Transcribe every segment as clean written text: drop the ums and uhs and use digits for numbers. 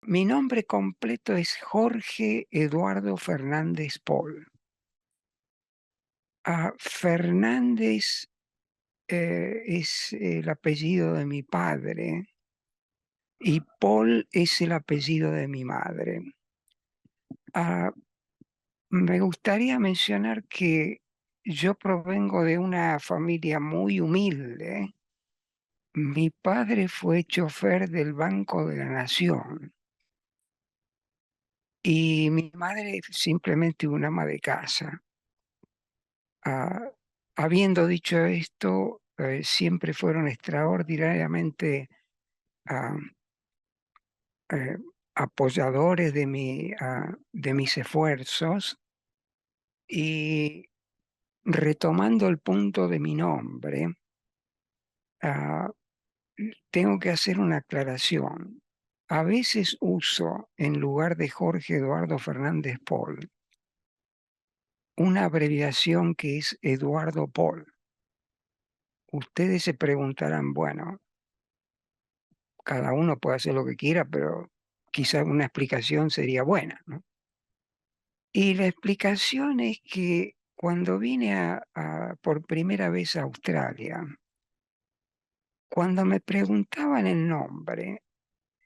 Mi nombre completo es Jorge Eduardo Fernández Paul. Fernández es el apellido de mi padre y Paul es el apellido de mi madre. Ah, Me gustaría mencionar que yo provengo de una familia muy humilde. Mi padre fue chofer del Banco de la Nación y mi madre simplemente una ama de casa. Ah, Habiendo dicho esto, siempre fueron extraordinariamente ah, eh, apoyadores de mis esfuerzos y retomando el punto de mi nombre, ah, tengo que hacer una aclaración. A veces uso, en lugar de Jorge Eduardo Fernández Paul, una abreviación que es Eduardo Paul. Ustedes se preguntarán, bueno, cada uno puede hacer lo que quiera, pero quizá una explicación sería buena, ¿no? Y la explicación es que cuando vine por primera vez a Australia, cuando me preguntaban el nombre,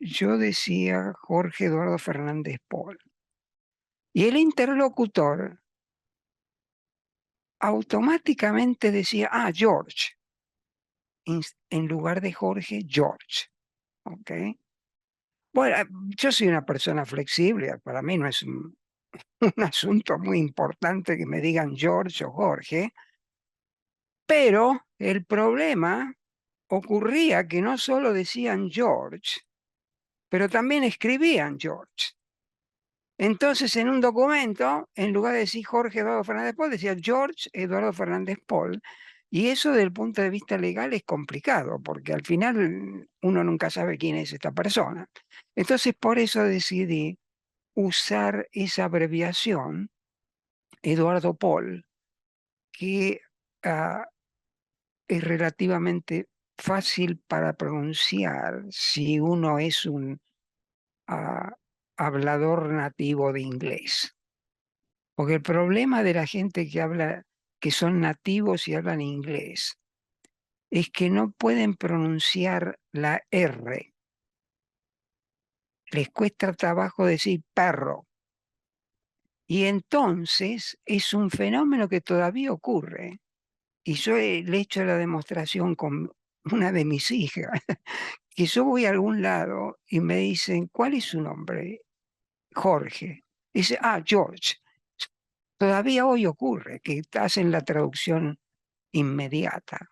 yo decía Jorge Eduardo Fernández Paul. Y el interlocutor automáticamente decía, George, en lugar de Jorge, George. ¿Ok? Bueno, yo soy una persona flexible, para mí no es un asunto muy importante que me digan George o Jorge, pero el problema ocurría que no solo decían George, pero también escribían George. Entonces, en un documento, en lugar de decir Jorge Eduardo Fernández Paul, decía George Eduardo Fernández Paul. Y eso desde el punto de vista legal es complicado, porque al final uno nunca sabe quién es esta persona. Entonces, por eso decidí usar esa abreviación, Eduardo Paul, que ah, es relativamente fácil para pronunciar si uno es un ah, hablador nativo de inglés. Porque el problema de la gente que son nativos y hablan inglés, es que no pueden pronunciar la R. Les cuesta trabajo decir perro. Y entonces es un fenómeno que todavía ocurre. Y yo le he hecho la demostración con una de mis hijas, que yo voy a algún lado y me dicen, ¿cuál es su nombre? Jorge. Dice, George. Todavía hoy ocurre que hacen la traducción inmediata.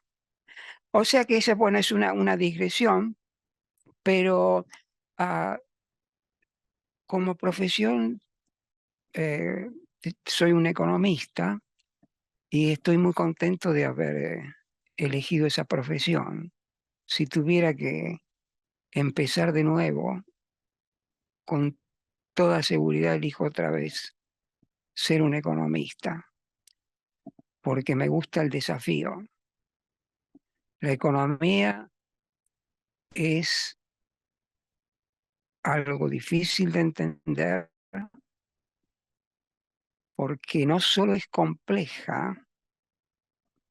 O sea que esa, bueno, es una digresión, pero ah, como profesión eh, soy un economista y estoy muy contento de haber elegido esa profesión. Si tuviera que empezar de nuevo, con toda seguridad elijo otra vez ser un economista, porque me gusta el desafío. La economía es algo difícil de entender porque no solo es compleja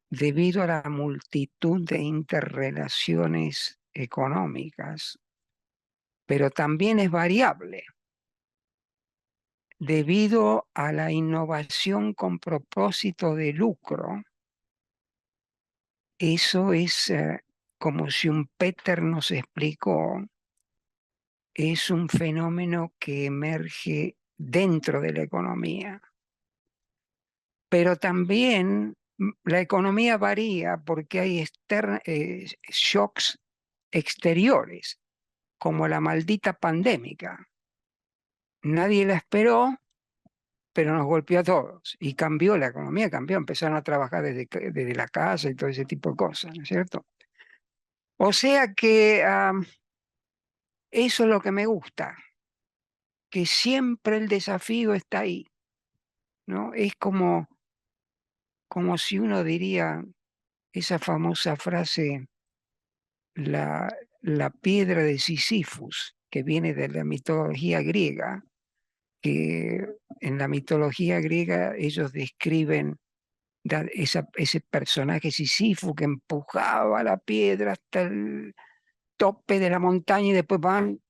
debido a la multitud de interrelaciones económicas, pero también es variable debido a la innovación con propósito de lucro. Eso es como si un Peter nos explicó, es un fenómeno que emerge dentro de la economía. Pero también la economía varía porque hay shocks exteriores, como la maldita pandémica. Nadie la esperó, pero nos golpeó a todos y cambió la economía, cambió, empezaron a trabajar desde la casa y todo ese tipo de cosas, ¿no es cierto? O sea que eso es lo que me gusta, que siempre el desafío está ahí, ¿no? Es como si uno diría esa famosa frase, la piedra de Sísifus. que viene de la mitología griega, que en la mitología griega ellos describen ese personaje Sísifo que empujaba la piedra hasta el tope de la montaña y después van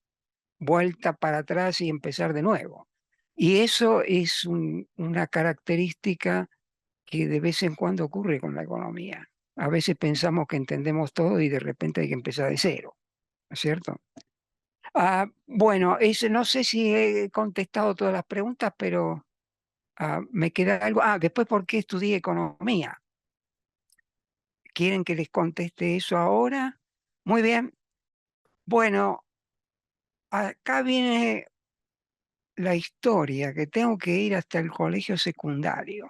vuelta para atrás y empezar de nuevo. Y eso es una característica que de vez en cuando ocurre con la economía. A veces pensamos que entendemos todo y de repente hay que empezar de cero, ¿no es cierto? Bueno, no sé si he contestado todas las preguntas, pero me queda algo. Después, ¿por qué estudié economía? ¿Quieren que les conteste eso ahora? Muy bien. Bueno, acá viene la historia, que tengo que ir hasta el colegio secundario,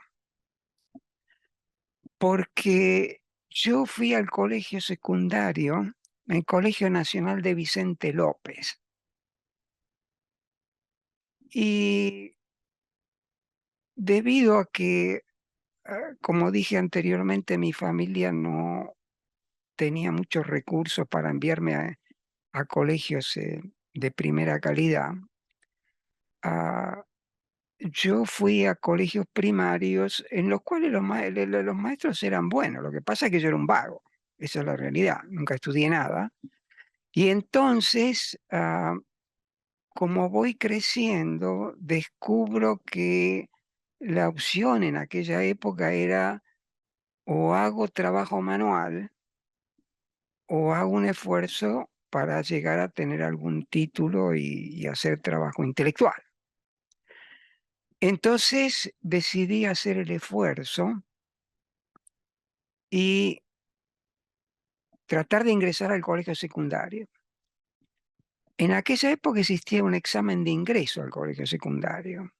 porque yo fui al colegio secundario, el Colegio Nacional de Vicente López, y debido a que, como dije anteriormente, mi familia no tenía muchos recursos para enviarme a colegios de primera calidad, ah, yo fui a colegios primarios en los cuales los maestros eran buenos. Lo que pasa es que yo era un vago. Esa es la realidad. Nunca estudié nada. Y entonces, como voy creciendo, descubro que la opción en aquella época era o hago trabajo manual o hago un esfuerzo para llegar a tener algún título y hacer trabajo intelectual. Entonces decidí hacer el esfuerzo y tratar de ingresar al colegio secundario. En aquella época existía un examen de ingreso al colegio secundario.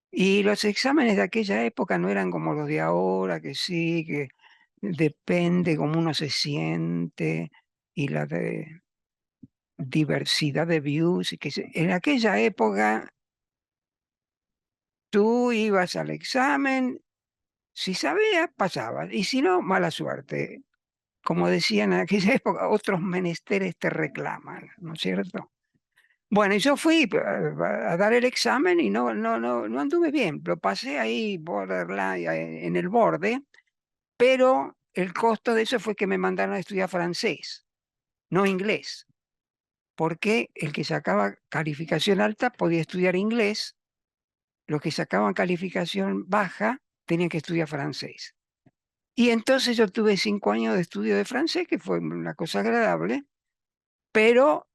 Y los exámenes de aquella época no eran como los de ahora, que sí, que depende cómo uno se siente y la diversidad de views. En aquella época tú ibas al examen, si sabías, pasabas, y si no, mala suerte. Como decían en aquella época, otros menesteres te reclaman, ¿no es cierto? Bueno, y yo fui a dar el examen y no anduve bien. Lo pasé ahí borderline, en el borde, pero el costo de eso fue que me mandaron a estudiar francés, no inglés, porque el que sacaba calificación alta podía estudiar inglés, los que sacaban calificación baja tenían que estudiar francés. Y entonces yo tuve 5 años de estudio de francés, que fue una cosa agradable, pero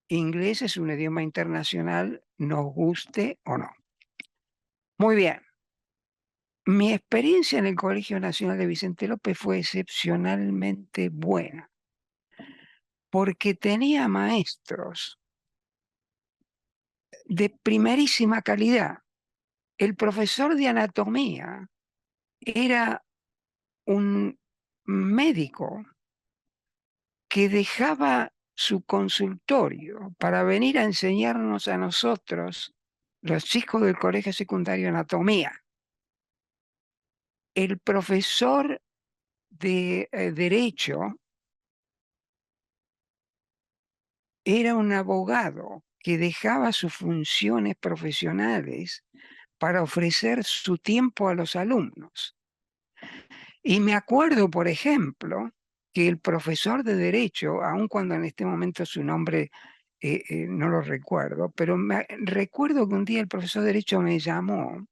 inglés es un idioma internacional, nos guste o no. Muy bien. Mi experiencia en el Colegio Nacional de Vicente López fue excepcionalmente buena, porque tenía maestros de primerísima calidad. El profesor de anatomía era un médico que dejaba su consultorio para venir a enseñarnos a nosotros, los chicos del colegio secundario, anatomía. El profesor de Derecho era un abogado que dejaba sus funciones profesionales para ofrecer su tiempo a los alumnos. Y me acuerdo, por ejemplo, que el profesor de Derecho, aun cuando en este momento su nombre no lo recuerdo, pero recuerdo que un día el profesor de Derecho me llamó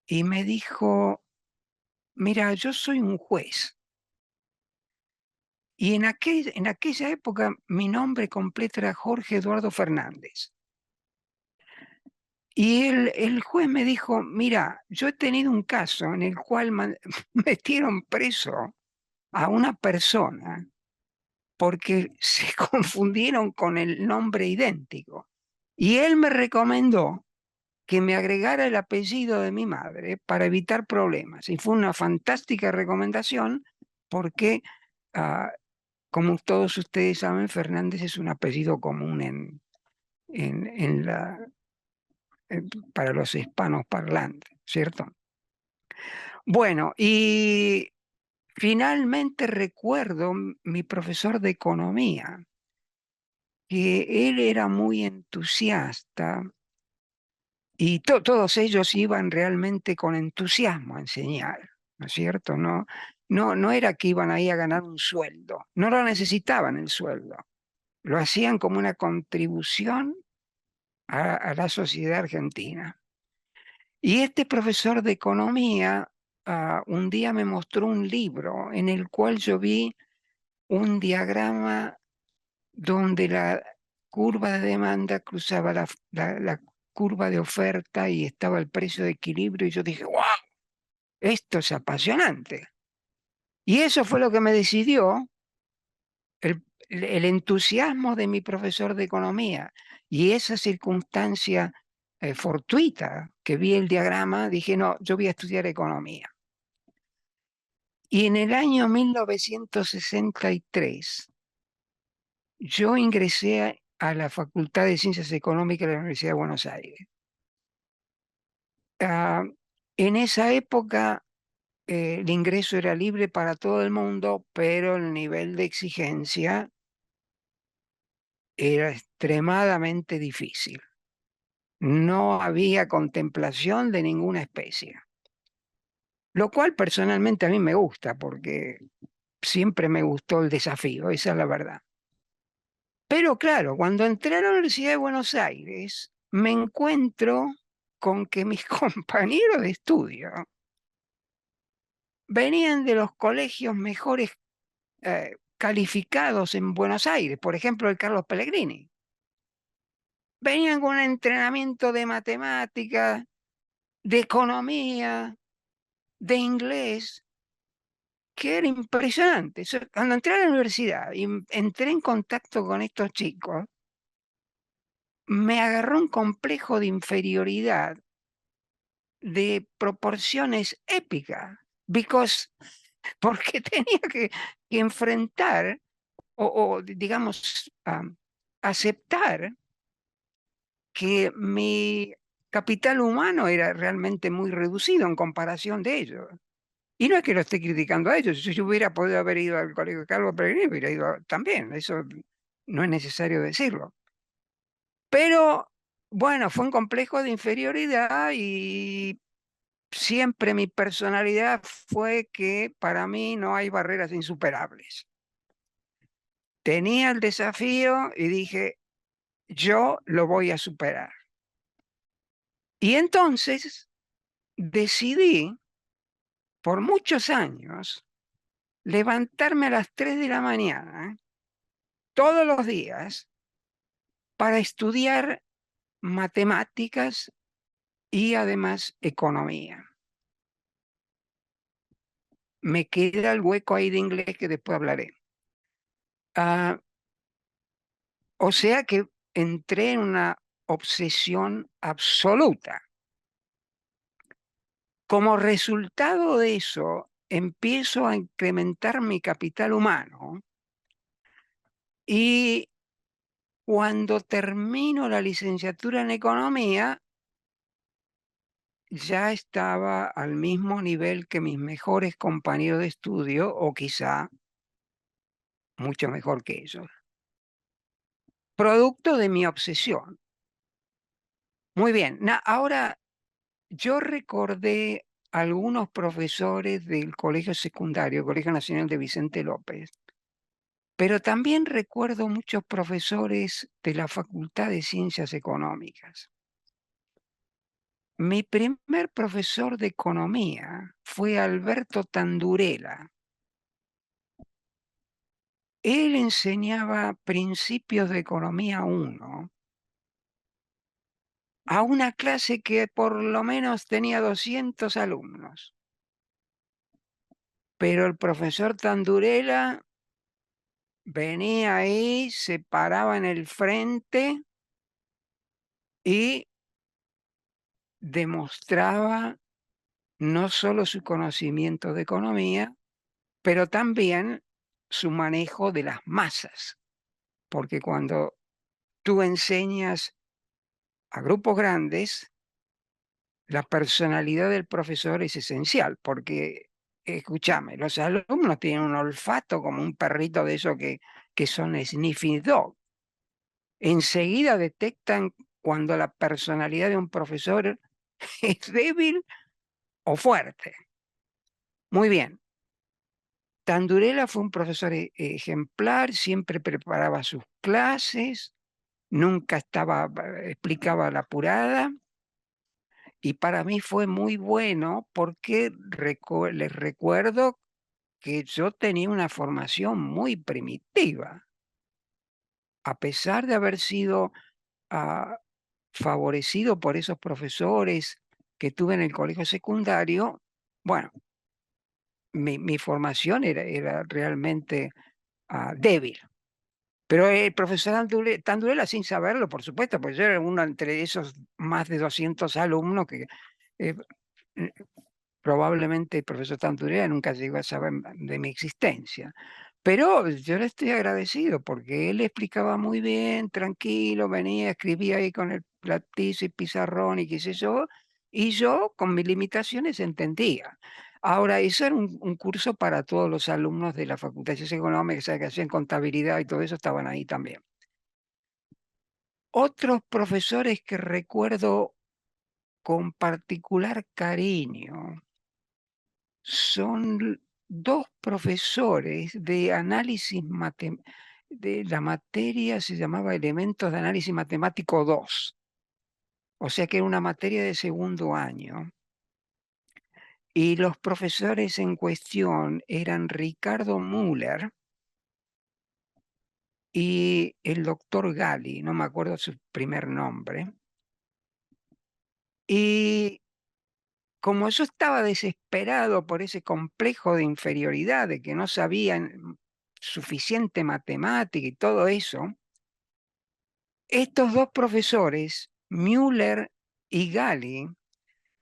y me dijo, mira, yo soy un juez. Y en aquella época mi nombre completo era Jorge Eduardo Fernández. Y el juez me dijo, mira, yo he tenido un caso en el cual metieron preso a una persona porque se confundieron con el nombre idéntico. Y él me recomendó que me agregara el apellido de mi madre para evitar problemas. Y fue una fantástica recomendación porque, ah, como todos ustedes saben, Fernández es un apellido común en, en la, para los hispanos parlantes, ¿cierto? Bueno, y finalmente recuerdo mi profesor de economía, que él era muy entusiasta y todos ellos iban realmente con entusiasmo a enseñar, ¿no es cierto? No era que iban ahí a ganar un sueldo, no lo necesitaban el sueldo, lo hacían como una contribución a la sociedad argentina. Y este profesor de economía, un día me mostró un libro en el cual yo vi un diagrama donde la curva de demanda cruzaba la curva de oferta y estaba el precio de equilibrio y yo dije, wow, esto es apasionante. Y eso fue lo que me decidió el entusiasmo de mi profesor de economía y esa circunstancia fortuita que vi el diagrama, dije, no, yo voy a estudiar economía. Y en el año 1963, yo ingresé a la Facultad de Ciencias Económicas de la Universidad de Buenos Aires. Ah, en esa época el ingreso era libre para todo el mundo, pero el nivel de exigencia era extremadamente difícil. No había contemplación de ninguna especie, lo cual personalmente a mí me gusta porque siempre me gustó el desafío, esa es la verdad. Pero claro, cuando entré a la Universidad de Buenos Aires, me encuentro con que mis compañeros de estudio venían de los colegios mejores calificados en Buenos Aires, por ejemplo, el Carlos Pellegrini. Venían con un entrenamiento de matemática, de economía, de inglés, que era impresionante. Cuando entré a la universidad y entré en contacto con estos chicos, me agarró un complejo de inferioridad de proporciones épicas, porque tenía que enfrentar o, digamos, aceptar que mi capital humano era realmente muy reducido en comparación de ellos. Y no es que lo esté criticando a ellos, si yo hubiera podido haber ido al colegio Carlos Pellegrini, hubiera ido también, eso no es necesario decirlo. Pero bueno, fue un complejo de inferioridad y siempre mi personalidad fue que para mí no hay barreras insuperables. Tenía el desafío y dije, yo lo voy a superar. Y entonces decidí, por muchos años, levantarme a las 3 de la mañana, todos los días, para estudiar matemáticas y además economía. Me queda el hueco ahí de inglés que después hablaré. Ah, o sea que entré en una obsesión absoluta. Como resultado de eso, empiezo a incrementar mi capital humano y cuando termino la licenciatura en economía, ya estaba al mismo nivel que mis mejores compañeros de estudio o quizá mucho mejor que ellos. Producto de mi obsesión. Muy bien, ahora yo recordé algunos profesores del colegio secundario, Colegio Nacional de Vicente López, pero también recuerdo muchos profesores de la Facultad de Ciencias Económicas. Mi primer profesor de economía fue Alberto Tandurela. Él enseñaba principios de economía 1 a una clase que por lo menos tenía 200 alumnos. Pero el profesor Tandurela venía ahí, se paraba en el frente y demostraba no solo su conocimiento de economía, pero también su manejo de las masas. Porque cuando tú enseñas a grupos grandes, la personalidad del profesor es esencial, porque, escúchame, los alumnos tienen un olfato como un perrito de esos que son sniffing dog. enseguida detectan cuando la personalidad de un profesor es débil o fuerte. Muy bien. Tandurela fue un profesor ejemplar, siempre preparaba sus clases, nunca explicaba la apurada, y para mí fue muy bueno porque les recuerdo que yo tenía una formación muy primitiva, a pesar de haber sido ah, favorecido por esos profesores que tuve en el colegio secundario. Bueno, mi formación era realmente débil. Pero el profesor Tandurela, sin saberlo, por supuesto, pues yo era uno entre esos más de 200 alumnos que eh, eh, probablemente el profesor Tandurela nunca llegó a saber de mi existencia. Pero yo le estoy agradecido porque él explicaba muy bien, tranquilo, venía, escribía ahí con el lápiz y pizarrón y qué sé yo, y yo con mis limitaciones entendía. Ahora, eso era un curso para todos los alumnos de la Facultad de Ciencias Económicas, que hacían contabilidad y todo eso, estaban ahí también. Otros profesores que recuerdo con particular cariño son dos profesores de análisis de la materia se llamaba Elementos de Análisis Matemático 2, o sea que era una materia de segundo año. Y los profesores en cuestión eran Ricardo Müller y el doctor Gali, no me acuerdo su primer nombre. Y como yo estaba desesperado por ese complejo de inferioridad, de que no sabían suficiente matemática y todo eso, estos dos profesores, Müller y Gali,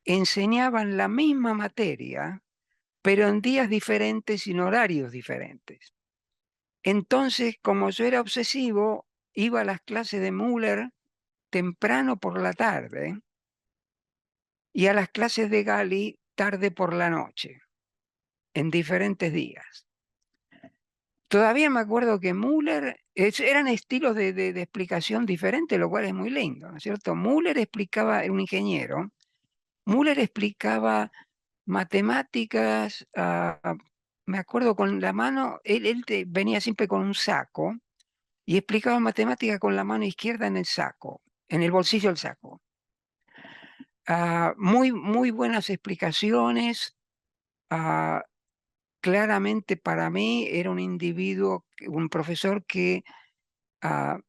enseñaban la misma materia, pero en días diferentes y en horarios diferentes. Entonces, como yo era obsesivo, iba a las clases de Müller temprano por la tarde y a las clases de Gali tarde por la noche, en diferentes días. Todavía me acuerdo que Müller, eran estilos de explicación diferentes, lo cual es muy lindo, ¿no es cierto? Müller explicaba, era un ingeniero, Müller explicaba matemáticas, me acuerdo con la mano, él venía siempre con un saco y explicaba matemática con la mano izquierda en el saco, en el bolsillo del saco. Muy, muy buenas explicaciones. ah, Claramente para mí era un individuo, un profesor que ah,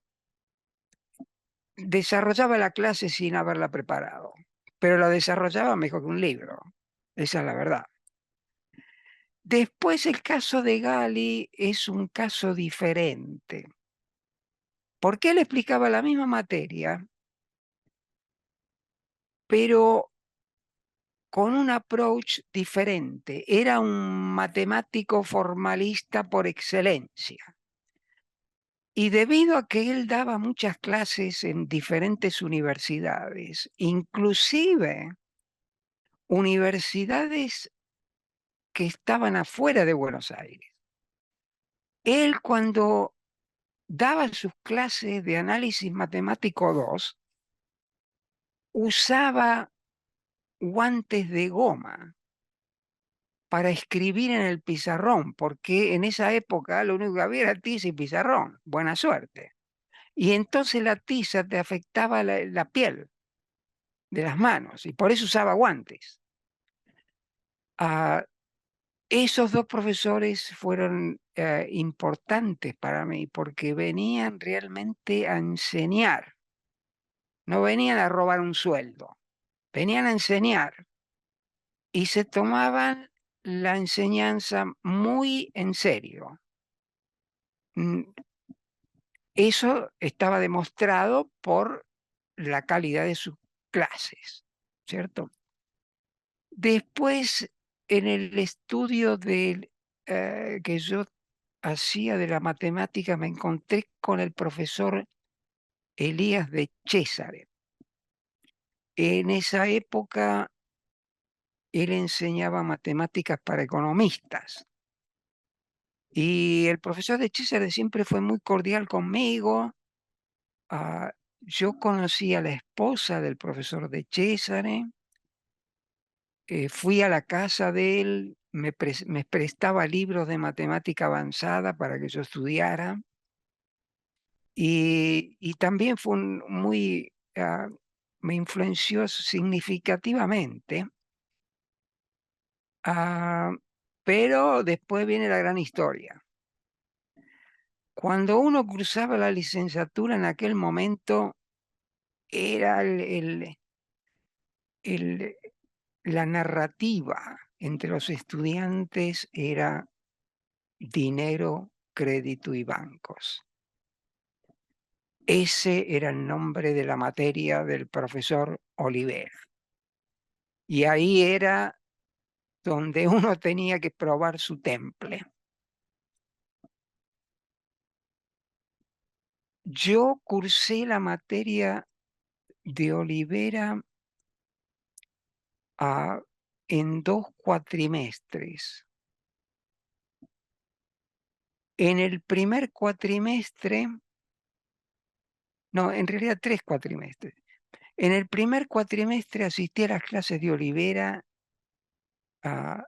desarrollaba la clase sin haberla preparado, pero la desarrollaba mejor que un libro. Esa es la verdad. Después el caso de Gali es un caso diferente, porque él explicaba la misma materia, pero con un approach diferente. Era un matemático formalista por excelencia. Y debido a que él daba muchas clases en diferentes universidades, inclusive universidades que estaban afuera de Buenos Aires, él cuando daba sus clases de análisis matemático 2 usaba guantes de goma para escribir en el pizarrón, porque en esa época lo único que había era tiza y pizarrón. Buena suerte. Y entonces la tiza te afectaba la piel de las manos y por eso usaba guantes. Ah, Esos dos profesores fueron importantes para mí porque venían realmente a enseñar, no venían a robar un sueldo, venían a enseñar y se tomaban la enseñanza muy en serio. Mm, Eso estaba demostrado por la calidad de sus clases, ¿cierto? Después, en el estudio que yo hacía de la matemática, me encontré con el profesor Elías de Césare. En esa época, él enseñaba matemáticas para economistas. Y el profesor de César siempre fue muy cordial conmigo, yo conocí a la esposa del profesor de Cesare, fui a la casa de él, me prestaba libros de matemática avanzada para que yo estudiara, y también fue me influenció significativamente, ah, pero después viene la gran historia. Cuando uno cursaba la licenciatura en aquel momento, era el la narrativa entre los estudiantes era dinero, crédito y bancos. Ese era el nombre de la materia del profesor Olivera. Y ahí era donde uno tenía que probar su temple. Yo cursé la materia de Olivera en 2 cuatrimestres. En el primer cuatrimestre, no, en realidad 3 cuatrimestres. En el primer cuatrimestre asistí a las clases de Olivera, ah,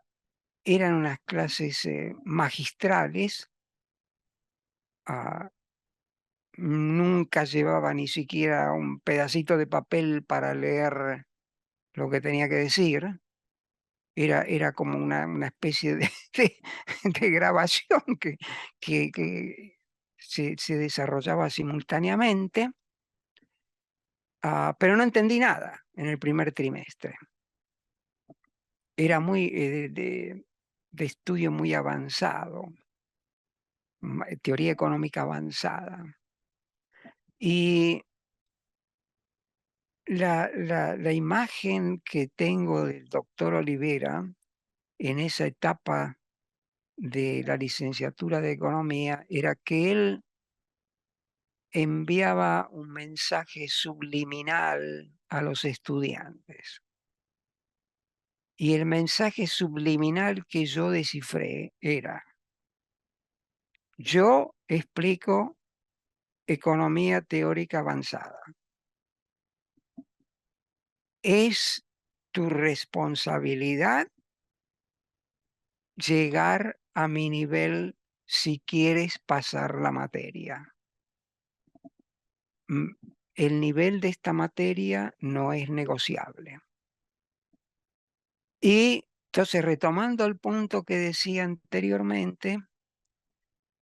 eran unas clases magistrales, nunca llevaba ni siquiera un pedacito de papel para leer lo que tenía que decir, era como una especie de grabación que se desarrollaba simultáneamente, pero no entendí nada en el primer trimestre. Era muy de estudio muy avanzado, teoría económica avanzada. Y la imagen que tengo del doctor Olivera en esa etapa de la licenciatura de economía era que él enviaba un mensaje subliminal a los estudiantes. Y el mensaje subliminal que yo descifré era: yo explico economía teórica avanzada. Es tu responsabilidad llegar a mi nivel si quieres pasar la materia. El nivel de esta materia no es negociable. Y entonces, retomando el punto que decía anteriormente,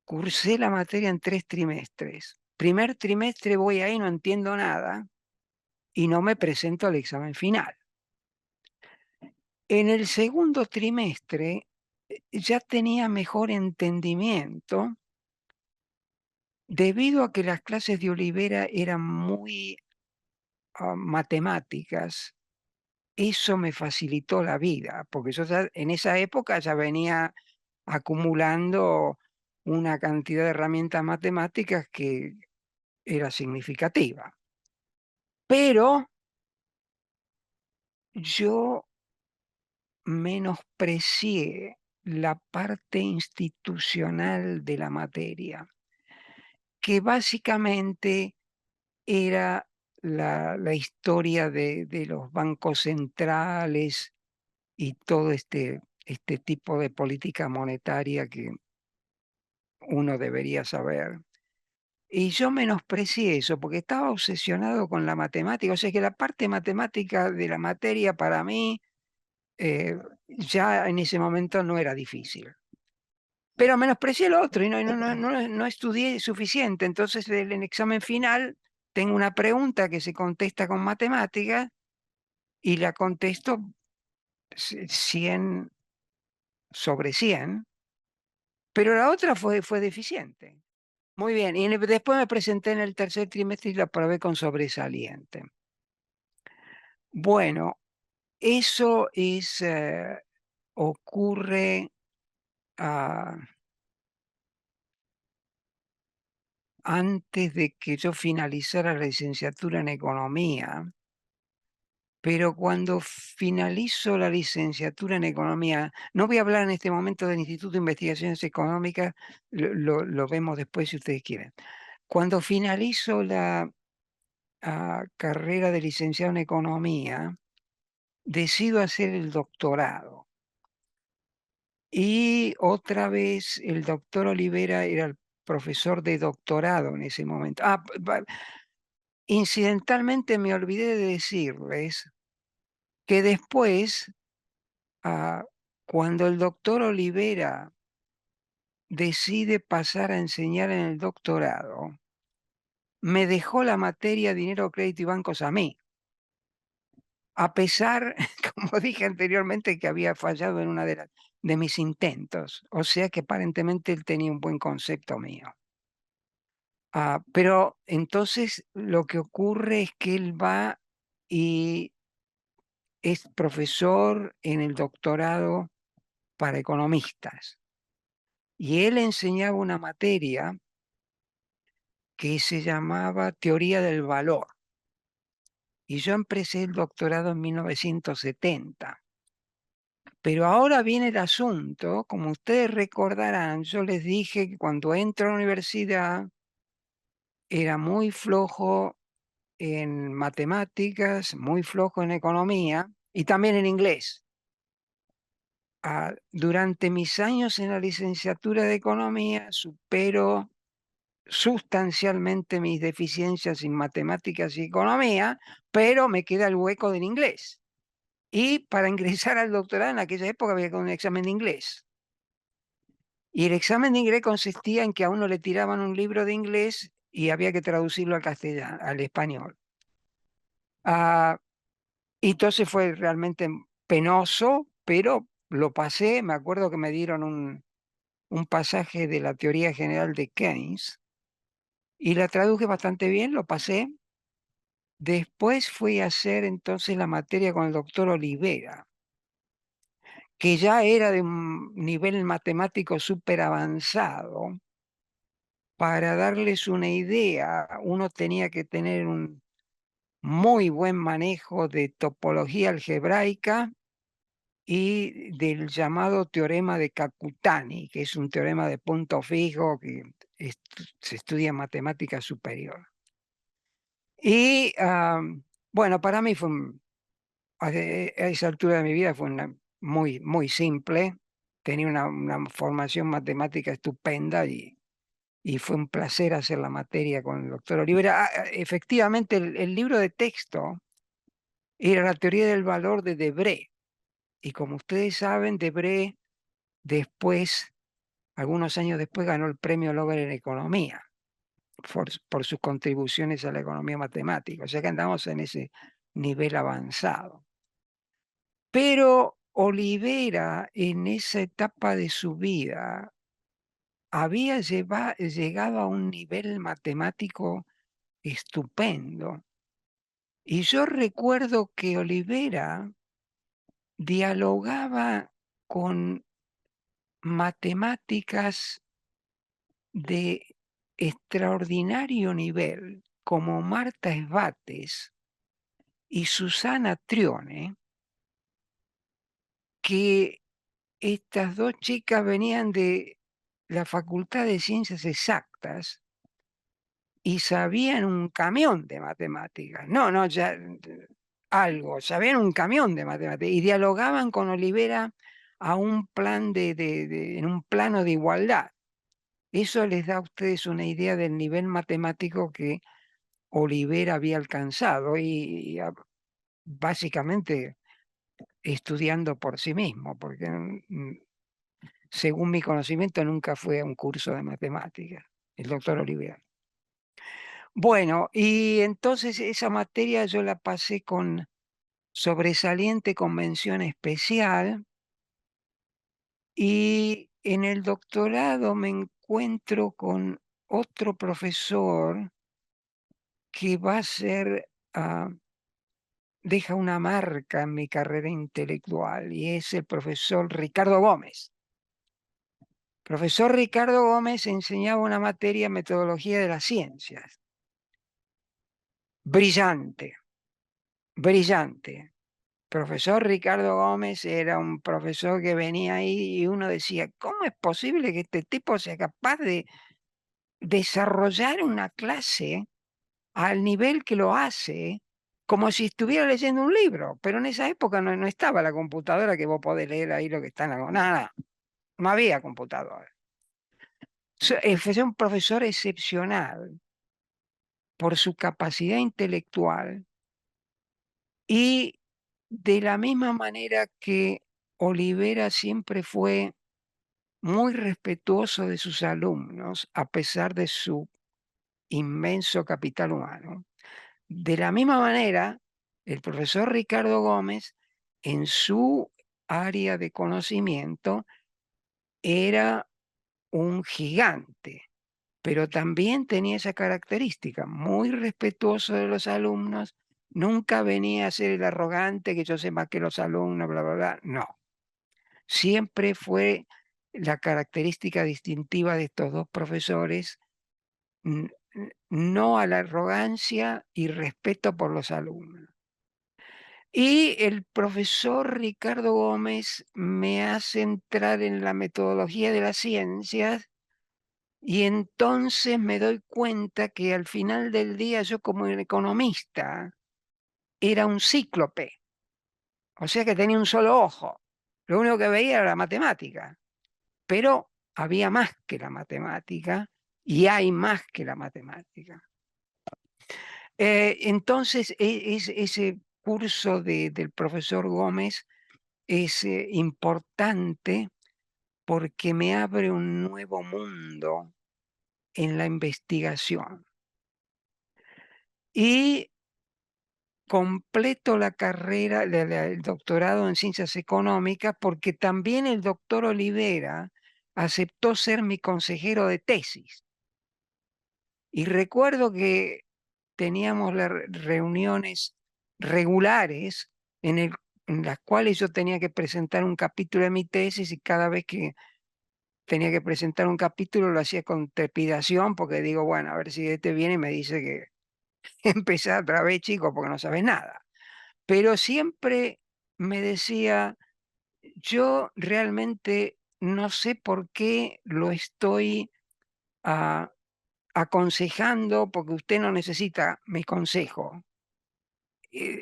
cursé la materia en 3 trimestres. Primer trimestre voy ahí, no entiendo nada y no me presento al examen final. En el segundo trimestre ya tenía mejor entendimiento debido a que las clases de Olivera eran muy matemáticas. Eso me facilitó la vida, porque yo ya en esa época ya venía acumulando una cantidad de herramientas matemáticas que era significativa. Pero yo menosprecié la parte institucional de la materia, que básicamente era la historia de los bancos centrales y todo este tipo de política monetaria que uno debería saber. Y yo menosprecié eso porque estaba obsesionado con la matemática. O sea que la parte matemática de la materia para mí ya en ese momento no era difícil. Pero menosprecié lo otro y no estudié suficiente. Entonces en el examen final tengo una pregunta que se contesta con matemáticas y la contesto 100 sobre 100, pero la otra fue deficiente. Muy bien, y después me presenté en el tercer trimestre y la aprobé con sobresaliente. Bueno, eso ocurre antes de que yo finalizara la licenciatura en economía, pero cuando finalizo la licenciatura en economía, no voy a hablar en este momento del Instituto de Investigaciones Económicas, lo vemos después si ustedes quieren. Cuando finalizo la carrera de licenciado en economía, decido hacer el doctorado. Y otra vez el doctor Olivera era el profesor de doctorado en ese momento. Incidentalmente me olvidé de decirles que después, ah, cuando el doctor Olivera decide pasar a enseñar en el doctorado, me dejó la materia dinero, crédito y bancos a mí, a pesar, como dije anteriormente, que había fallado en una de mis intentos. O sea que aparentemente él tenía un buen concepto mío. Pero entonces lo que ocurre es que él va y es profesor en el doctorado para economistas. Y él enseñaba una materia que se llamaba Teoría del Valor. Y yo empecé el doctorado en 1970. Pero ahora viene el asunto, como ustedes recordarán, yo les dije que cuando entro a la universidad era muy flojo en matemáticas, muy flojo en economía y también en inglés. Durante mis años en la licenciatura de economía supero sustancialmente mis deficiencias en matemáticas y economía, pero me queda el hueco del inglés. Y para ingresar al doctorado en aquella época había que un examen de inglés. Y el examen de inglés consistía en que a uno le tiraban un libro de inglés y había que traducirlo al castellano, al español. Y entonces fue realmente penoso, pero lo pasé. Me acuerdo que me dieron un pasaje de la teoría general de Keynes y la traduje bastante bien, lo pasé. Después fui a hacer entonces la materia con el doctor Olivera, que ya era de un nivel matemático súper avanzado. Para darles una idea, uno tenía que tener un muy buen manejo de topología algebraica y del llamado teorema de Kakutani, que es un teorema de punto fijo que se estudia en matemática superior. Y bueno, para mí fue, a esa altura de mi vida fue muy, muy simple. Tenía una formación matemática estupenda y fue un placer hacer la materia con el doctor Olivera. Efectivamente, el libro de texto era la teoría del valor de Debré. Y como ustedes saben, Debré después, algunos años después, ganó el premio Nobel en Economía por sus contribuciones a la economía matemática. O sea que andamos en ese nivel avanzado. Pero Olivera, en esa etapa de su vida, había llegado a un nivel matemático estupendo. Y yo recuerdo que Olivera dialogaba con matemáticas de extraordinario nivel, como Marta Esbates y Susana Trione, que estas dos chicas venían de la Facultad de Ciencias Exactas y sabían un camión de matemáticas. No, no, ya algo, sabían un camión de matemáticas y dialogaban con Olivera a un plan en un plano de igualdad. Eso les da a ustedes una idea del nivel matemático que Olivera había alcanzado y básicamente estudiando por sí mismo, porque según mi conocimiento nunca fue a un curso de matemáticas, el doctor Olivera. Bueno, y entonces esa materia yo la pasé con sobresaliente convención especial y en el doctorado me encuentro con otro profesor que va a ser, deja una marca en mi carrera intelectual y es el profesor Ricardo Gómez. Profesor Ricardo Gómez enseñaba una materia, metodología de las ciencias. Brillante, brillante. Profesor Ricardo Gómez era un profesor que venía ahí y uno decía, ¿cómo es posible que este tipo sea capaz de desarrollar una clase al nivel que lo hace, como si estuviera leyendo un libro, pero en esa época no estaba la computadora que vos podés leer ahí lo que está en la... Nada, no había computadora. Fue un profesor excepcional por su capacidad intelectual y de la misma manera que Olivera siempre fue muy respetuoso de sus alumnos, a pesar de su inmenso capital humano. De la misma manera, el profesor Ricardo Gómez, en su área de conocimiento, era un gigante, pero también tenía esa característica, muy respetuoso de los alumnos, nunca venía a ser el arrogante que yo sé más que los alumnos, bla, bla, bla, no. Siempre fue la característica distintiva de estos dos profesores, no a la arrogancia y respeto por los alumnos. Y el profesor Ricardo Gómez me hace entrar en la metodología de las ciencias y entonces me doy cuenta que al final del día yo como economista era un cíclope, o sea que tenía un solo ojo. Lo único que veía era la matemática, pero había más que la matemática y hay más que la matemática. Entonces, ese curso del profesor Gómez es importante porque me abre un nuevo mundo en la investigación. Y completo la carrera, el doctorado en ciencias económicas, porque también el doctor Olivera aceptó ser mi consejero de tesis. Y recuerdo que teníamos las reuniones regulares en las cuales yo tenía que presentar un capítulo de mi tesis y cada vez que tenía que presentar un capítulo lo hacía con trepidación porque digo, bueno, a ver si este viene y me dice que empezar otra vez, chico, porque no sabes nada. Pero siempre me decía, yo realmente no sé por qué lo estoy ah, aconsejando, porque usted no necesita mi consejo.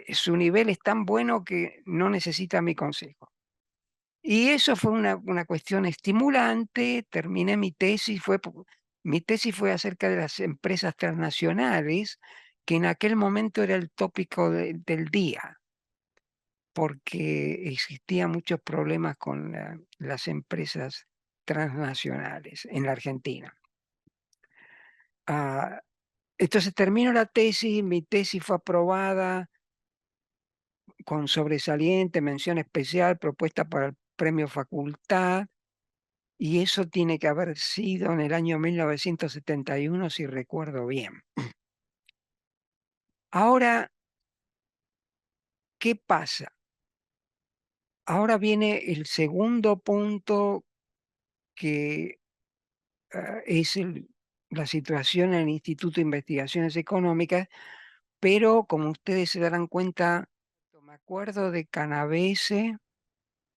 Su nivel es tan bueno que no necesita mi consejo. Y eso fue una cuestión estimulante. Terminé mi tesis, mi tesis fue acerca de las empresas transnacionales, que en aquel momento era el tópico del día, porque existían muchos problemas con las empresas transnacionales en la Argentina. Ah, entonces termino la tesis, mi tesis fue aprobada con sobresaliente, mención especial, propuesta para el premio Facultad, y eso tiene que haber sido en el año 1971, si recuerdo bien. Ahora, ¿qué pasa? Ahora viene el segundo punto que es la situación en el Instituto de Investigaciones Económicas, pero como ustedes se darán cuenta, me acuerdo de Canavese,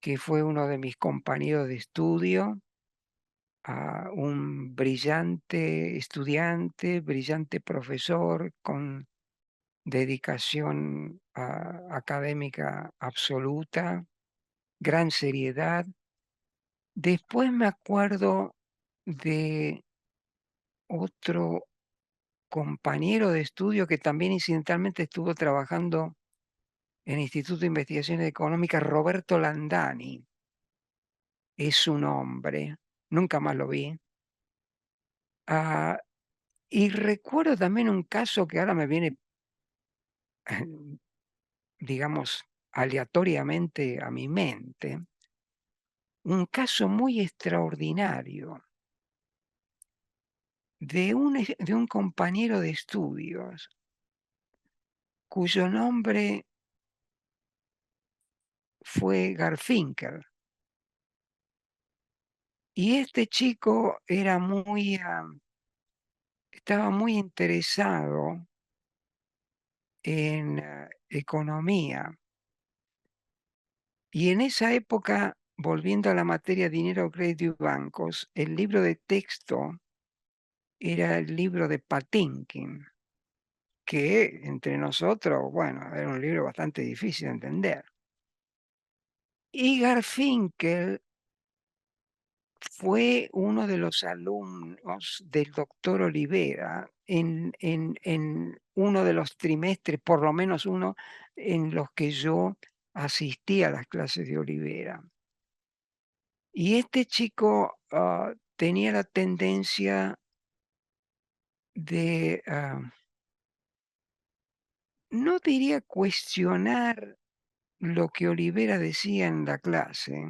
que fue uno de mis compañeros de estudio, un brillante estudiante, brillante profesor con dedicación académica absoluta, gran seriedad. Después me acuerdo de otro compañero de estudio que también incidentalmente estuvo trabajando en el Instituto de Investigaciones Económicas, Roberto Landani. Es su nombre, nunca más lo vi. Ah, y recuerdo también un caso que ahora me viene, digamos, aleatoriamente a mi mente, un caso muy extraordinario de un compañero de estudios cuyo nombre fue Garfinkel. Y este chico era estaba muy interesado en economía. Y en esa época, volviendo a la materia dinero, crédito y bancos, el libro de texto era el libro de Patinkin, que entre nosotros, bueno, era un libro bastante difícil de entender. Y Garfinkel fue uno de los alumnos del doctor Olivera en uno de los trimestres, por lo menos uno en los que yo asistí a las clases de Olivera. Y este chico tenía la tendencia de, no diría cuestionar lo que Olivera decía en la clase,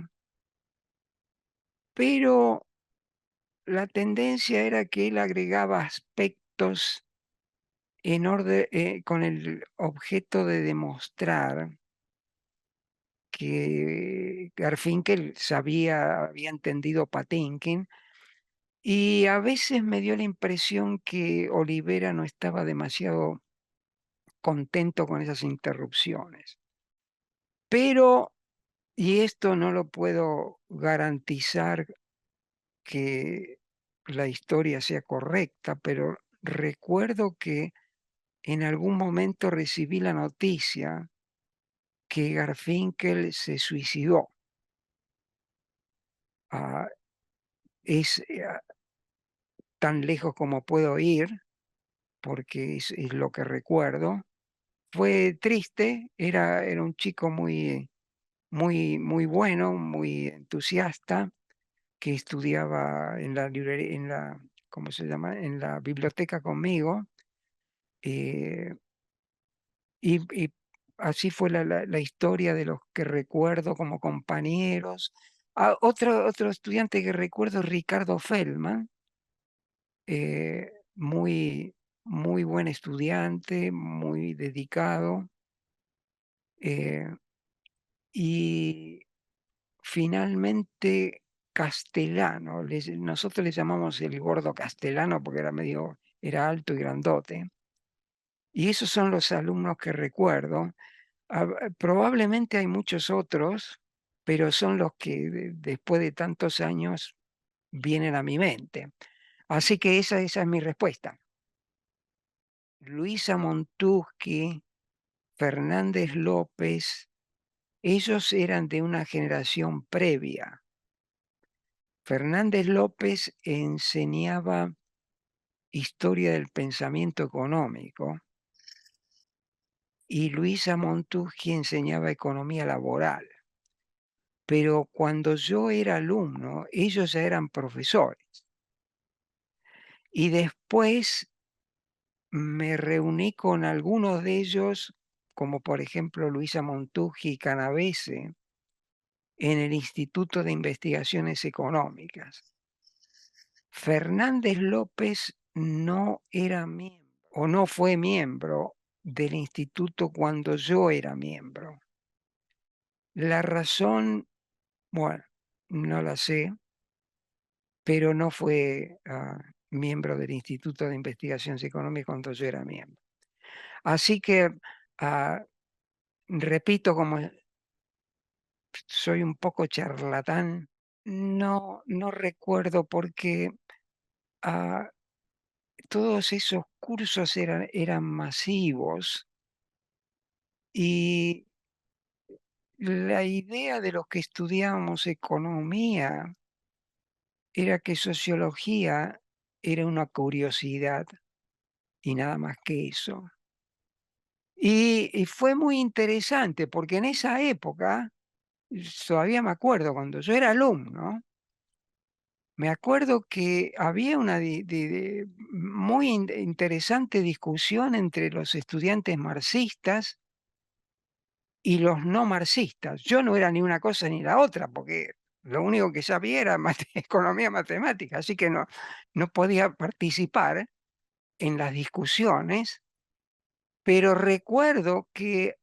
pero la tendencia era que él agregaba aspectos en orden, con el objeto de demostrar que Garfinkel había entendido Patinkin, y a veces me dio la impresión que Olivera no estaba demasiado contento con esas interrupciones. Pero, y esto no lo puedo garantizar que la historia sea correcta, pero recuerdo que en algún momento recibí la noticia que Garfinkel se suicidó. Ah, es tan lejos como puedo ir, porque es lo que recuerdo. Fue triste, era un chico muy bueno, muy entusiasta, que estudiaba en la librería, ¿cómo se llama? En la biblioteca conmigo. eh, y así fue la historia de los que recuerdo como compañeros. Otro estudiante que recuerdo es Ricardo Feldman, muy buen estudiante, muy dedicado. eh, y finalmente Castellano, nosotros le llamamos el gordo Castellano porque era alto y grandote. Y esos son los alumnos que recuerdo. Probablemente hay muchos otros, pero son los que después de tantos años vienen a mi mente. Así que esa es mi respuesta. Luisa Montuschi, Fernández López, ellos eran de una generación previa. Fernández López enseñaba historia del pensamiento económico y Luisa Montuschi enseñaba economía laboral. Pero cuando yo era alumno, ellos ya eran profesores. Y después me reuní con algunos de ellos, como por ejemplo Luisa Montuggi y Canavese, en el Instituto de Investigaciones Económicas. Fernández López no era miembro o no fue miembro del instituto cuando yo era miembro. La razón, bueno, no la sé, pero no fue miembro del Instituto de Investigaciones Económicas cuando yo era miembro. Así que, ah, repito, como soy un poco charlatán, no recuerdo porque ah, todos esos cursos eran masivos y la idea de los que estudiábamos economía era que sociología era una curiosidad y nada más que eso. Y fue muy interesante porque en esa época, todavía me acuerdo, cuando yo era alumno, me acuerdo que había una muy interesante discusión entre los estudiantes marxistas y los no marxistas. Yo no era ni una cosa ni la otra, porque lo único que sabía era economía matemática, así que no podía participar en las discusiones, pero recuerdo que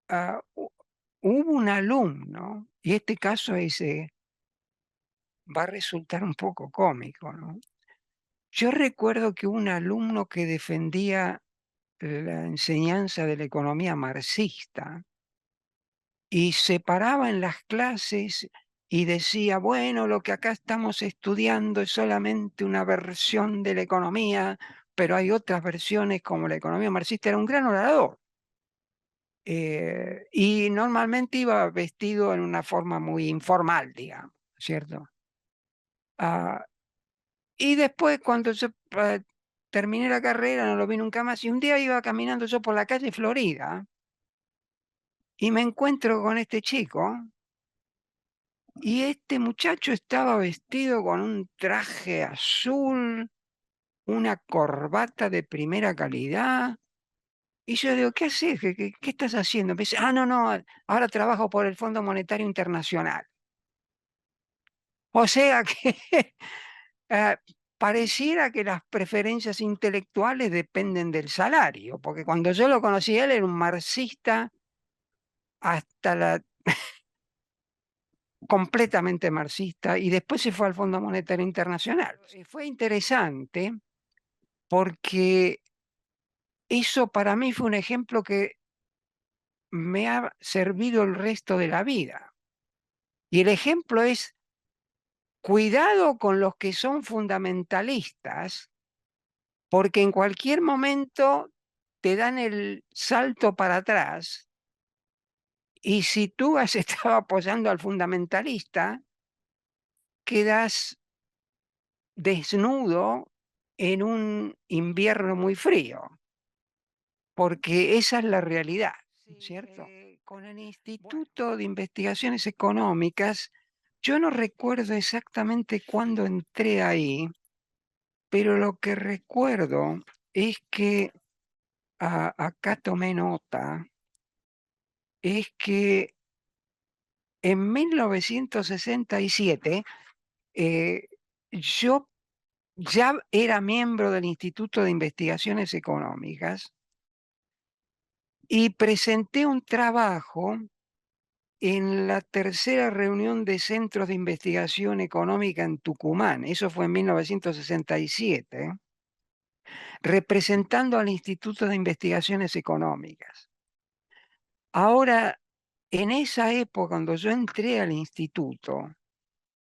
hubo un alumno, y este caso va a resultar un poco cómico, ¿no? Yo recuerdo que un alumno que defendía la enseñanza de la economía marxista y se paraba en las clases y decía, bueno, lo que acá estamos estudiando es solamente una versión de la economía, pero hay otras versiones como la economía marxista, era un gran orador. Y normalmente iba vestido en una forma muy informal, digamos, ¿cierto? Ah, y después cuando yo terminé la carrera, no lo vi nunca más, y un día iba caminando yo por la calle Florida y me encuentro con este chico, y este muchacho estaba vestido con un traje azul, una corbata de primera calidad. Y yo digo, ¿qué haces? ¿Qué estás haciendo? Me dice, no, no, ahora trabajo por el Fondo Monetario Internacional. O sea que eh, pareciera que las preferencias intelectuales dependen del salario, porque cuando yo lo conocí, él era un marxista hasta la completamente marxista, y después se fue al Fondo Monetario Internacional. Y fue interesante porque eso para mí fue un ejemplo que me ha servido el resto de la vida. Y el ejemplo es: cuidado con los que son fundamentalistas, porque en cualquier momento te dan el salto para atrás, y si tú has estado apoyando al fundamentalista, quedas desnudo en un invierno muy frío, porque esa es la realidad, ¿cierto? Con el Instituto de Investigaciones Económicas, yo no recuerdo exactamente cuándo entré ahí, pero lo que recuerdo es que acá tomé nota, es que en 1967 yo ya era miembro del Instituto de Investigaciones Económicas y presenté un trabajo en la tercera reunión de centros de investigación económica en Tucumán. Eso fue en 1967, representando al Instituto de Investigaciones Económicas. Ahora, en esa época, cuando yo entré al instituto,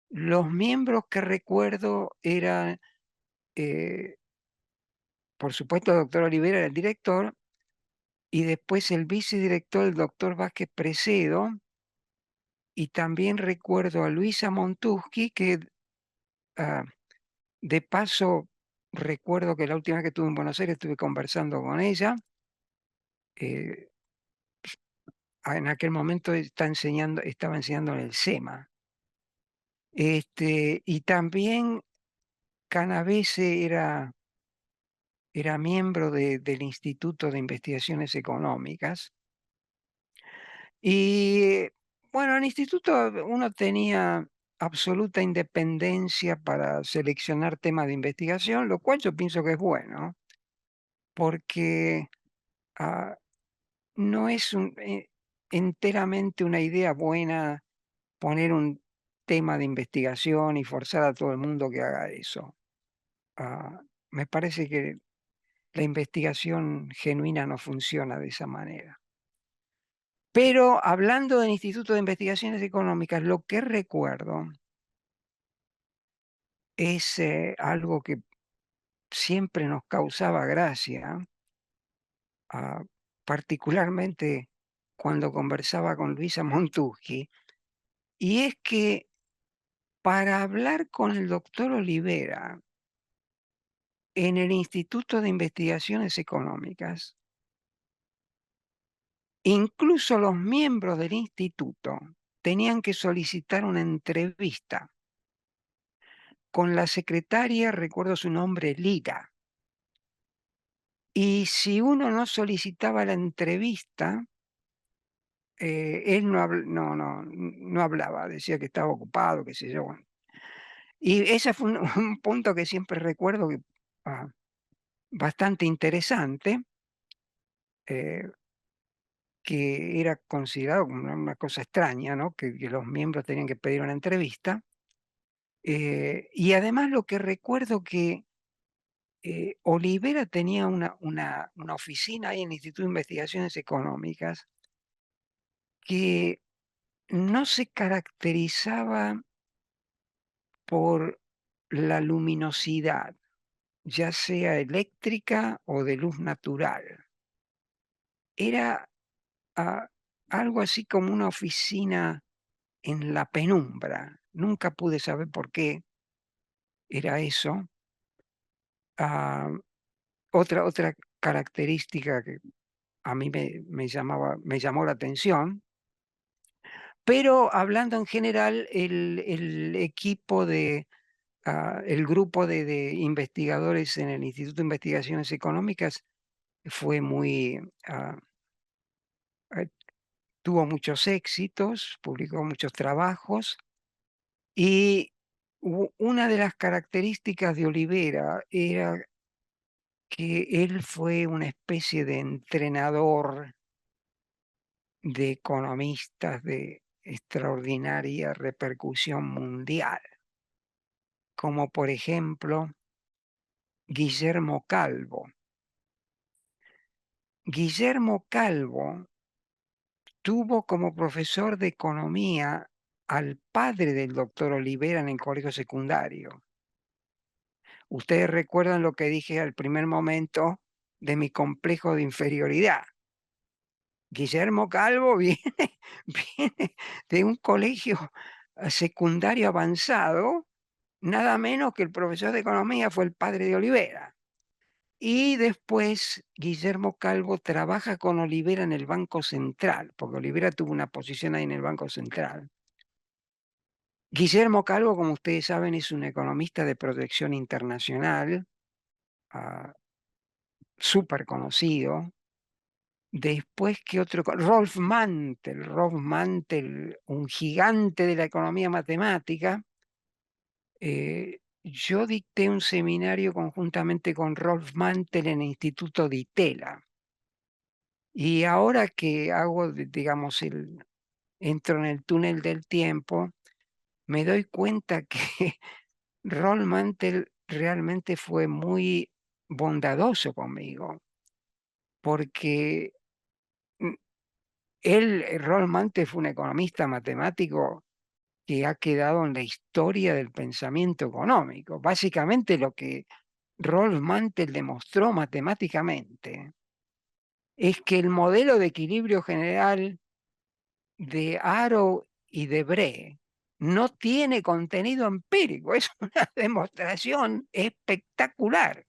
los miembros que recuerdo eran, por supuesto, el doctor Olivera era el director, y después el vicedirector, el doctor Vázquez Precedo, y también recuerdo a Luisa Montuschi, que ah, de paso recuerdo que la última vez que estuve en Buenos Aires estuve conversando con ella. eh, en aquel momento estaba enseñando en el SEMA. Y también Canavese era miembro del Instituto de Investigaciones Económicas. Y bueno, en el instituto uno tenía absoluta independencia para seleccionar temas de investigación, lo cual yo pienso que es bueno, porque ah, no es enteramente una idea buena poner un tema de investigación y forzar a todo el mundo que haga eso. Ah, Me parece que la investigación genuina no funciona de esa manera. Pero hablando del Instituto de Investigaciones Económicas, lo que recuerdo es algo que siempre nos causaba gracia, ah, particularmente cuando conversaba con Luisa Montucci, y es que para hablar con el doctor Olivera en el Instituto de Investigaciones Económicas, incluso los miembros del instituto tenían que solicitar una entrevista con la secretaria, recuerdo su nombre, Lira. Y si uno no solicitaba la entrevista, él no hablaba, decía que estaba ocupado, qué sé yo. Bueno. Y ese fue un punto que siempre recuerdo, que, ah, bastante interesante, eh, que era considerado como una cosa extraña, ¿no? Que los miembros tenían que pedir una entrevista. Y además lo que recuerdo que Olivera tenía una oficina ahí en el Instituto de Investigaciones Económicas que no se caracterizaba por la luminosidad. ya sea eléctrica o de luz natural. Era ah, algo así como una oficina en la penumbra. Nunca pude saber por qué era eso. Ah, otra característica que a mí me llamó la atención, pero hablando en general, el equipo el grupo de investigadores en el Instituto de Investigaciones Económicas fue muy, eh, tuvo muchos éxitos, publicó muchos trabajos y una de las características de Olivera era que él fue una especie de entrenador de economistas de extraordinaria repercusión mundial, como por ejemplo Guillermo Calvo. Guillermo Calvo tuvo como profesor de economía al padre del doctor Olivera en el colegio secundario. Ustedes recuerdan lo que dije al primer momento de mi complejo de inferioridad. Guillermo Calvo viene de un colegio secundario avanzado, nada menos que el profesor de economía fue el padre de Olivera. Y después Guillermo Calvo trabaja con Olivera en el Banco Central, porque Olivera tuvo una posición ahí en el Banco Central. Guillermo Calvo, como ustedes saben, es un economista de proyección internacional, ah, súper conocido. Después, ¿qué otro? Rolf Mantel, un gigante de la economía matemática. Yo dicté un seminario conjuntamente con Rolf Mantel en el Instituto de Itela. Y ahora que hago, digamos, entro en el túnel del tiempo, me doy cuenta que Rolf Mantel realmente fue muy bondadoso conmigo, porque mm, Rolf Mantel fue un economista matemático que ha quedado en la historia del pensamiento económico. Básicamente lo que Rolf Mantel demostró matemáticamente es que el modelo de equilibrio general de Arrow y de Bree no tiene contenido empírico, es una demostración espectacular.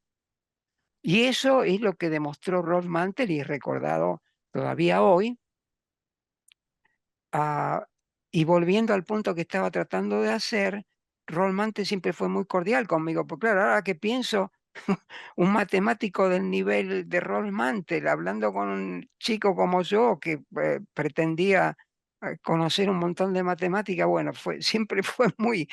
Y eso es lo que demostró Rolf Mantel y es recordado todavía hoy. Ah, y volviendo al punto que estaba tratando de hacer, Rolf Mantel siempre fue muy cordial conmigo, porque claro, ahora que pienso, un matemático del nivel de Rolf Mantel, hablando con un chico como yo que pretendía conocer un montón de matemática, bueno, siempre fue muy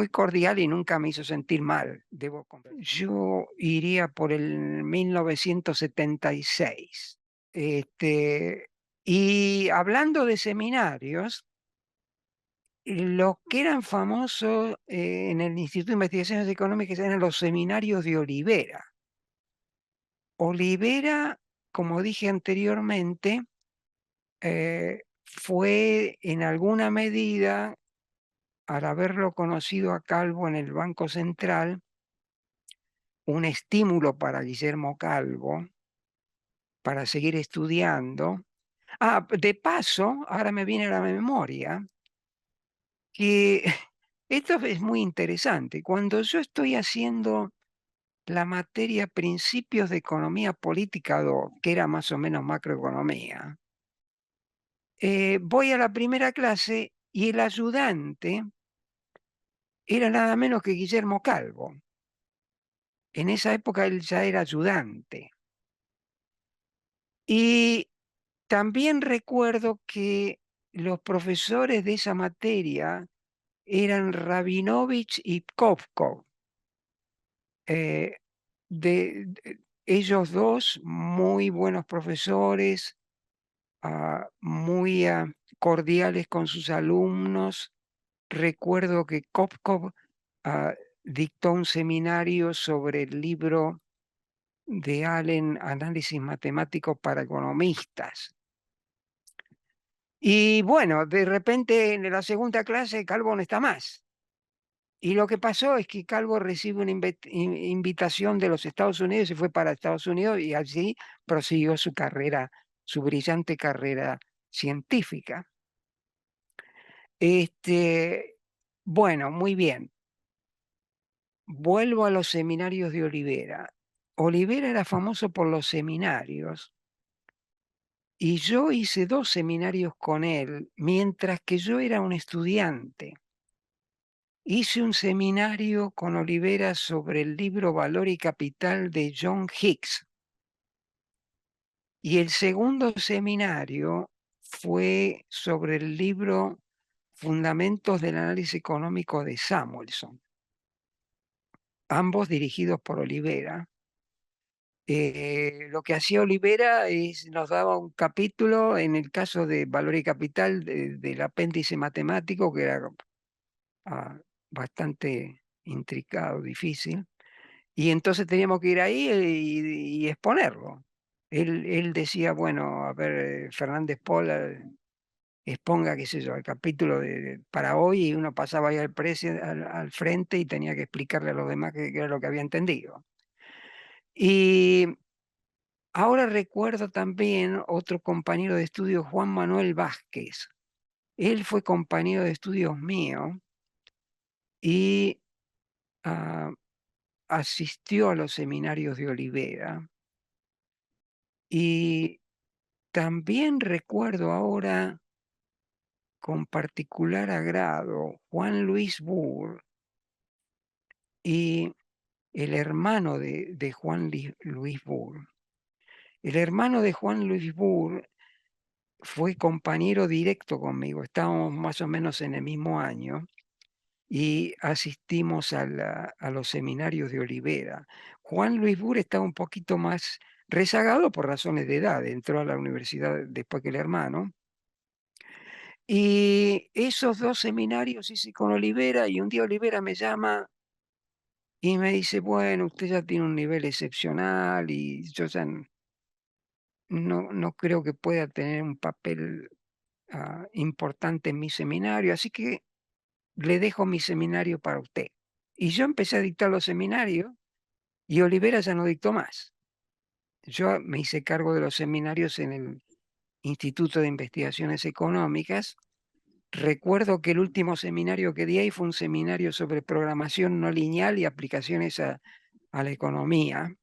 cordial y nunca me hizo sentir mal, debo confesar. Yo iría por el 1976. Este, y hablando de seminarios, los que eran famosos en el Instituto de Investigaciones Económicas eran los seminarios de Olivera. Olivera, como dije anteriormente, fue en alguna medida, al haberlo conocido a Calvo en el Banco Central, un estímulo para Guillermo Calvo para seguir estudiando. De paso, ahora me viene a la memoria que esto es muy interesante. Cuando yo estoy haciendo la materia Principios de Economía Política 2, que era más o menos macroeconomía, voy a la primera clase y el ayudante era nada menos que Guillermo Calvo. En esa época él ya era ayudante. Y también recuerdo que los profesores de esa materia eran Rabinovich y Kopkov. Eh, ellos dos, muy buenos profesores, muy cordiales con sus alumnos. Recuerdo que Kopkov ah, dictó un seminario sobre el libro de Allen, Análisis Matemático para Economistas. Y bueno, de repente en la segunda clase Calvo no está más. Y lo que pasó es que Calvo recibe una invitación de los Estados Unidos, se fue para Estados Unidos y allí prosiguió su carrera, su brillante carrera científica. Bueno, muy bien. Vuelvo a los seminarios de Olivera. Olivera era famoso por los seminarios y yo hice 2 seminarios con él mientras que yo era un estudiante. Hice un seminario con Olivera sobre el libro Valor y Capital de John Hicks. Y el segundo seminario fue sobre el libro Fundamentos del Análisis Económico de Samuelson, ambos dirigidos por Olivera. Lo que hacía Olivera es, nos daba un capítulo, en el caso de Valor y Capital, del apéndice matemático, que era bastante intricado, difícil, y entonces teníamos que ir ahí y exponerlo. Él decía, bueno, a ver, Fernández Pola, exponga, qué sé yo, el capítulo para hoy, y uno pasaba ahí al frente y tenía que explicarle a los demás qué era lo que había entendido. Y ahora recuerdo también otro compañero de estudio, Juan Manuel Vázquez. Él fue compañero de estudios mío y ah, asistió a los seminarios de Olivera. Y también recuerdo ahora con particular agrado Juan Luis Burr y el hermano de Juan Luis Burr. El hermano de Juan Luis Burr fue compañero directo conmigo, estábamos más o menos en el mismo año y asistimos a los seminarios de Olivera. Juan Luis Burr estaba un poquito más rezagado por razones de edad, entró a la universidad después que el hermano. Y esos 2 seminarios hice con Olivera y un día Olivera me llama y me dice, bueno, usted ya tiene un nivel excepcional y yo ya no creo que pueda tener un papel importante en mi seminario, así que le dejo mi seminario para usted. Y yo empecé a dictar los seminarios y Olivera ya no dictó más. Yo me hice cargo de los seminarios en el Instituto de Investigaciones Económicas. Recuerdo que el último seminario que di ahí fue un seminario sobre programación no lineal y aplicaciones a la economía.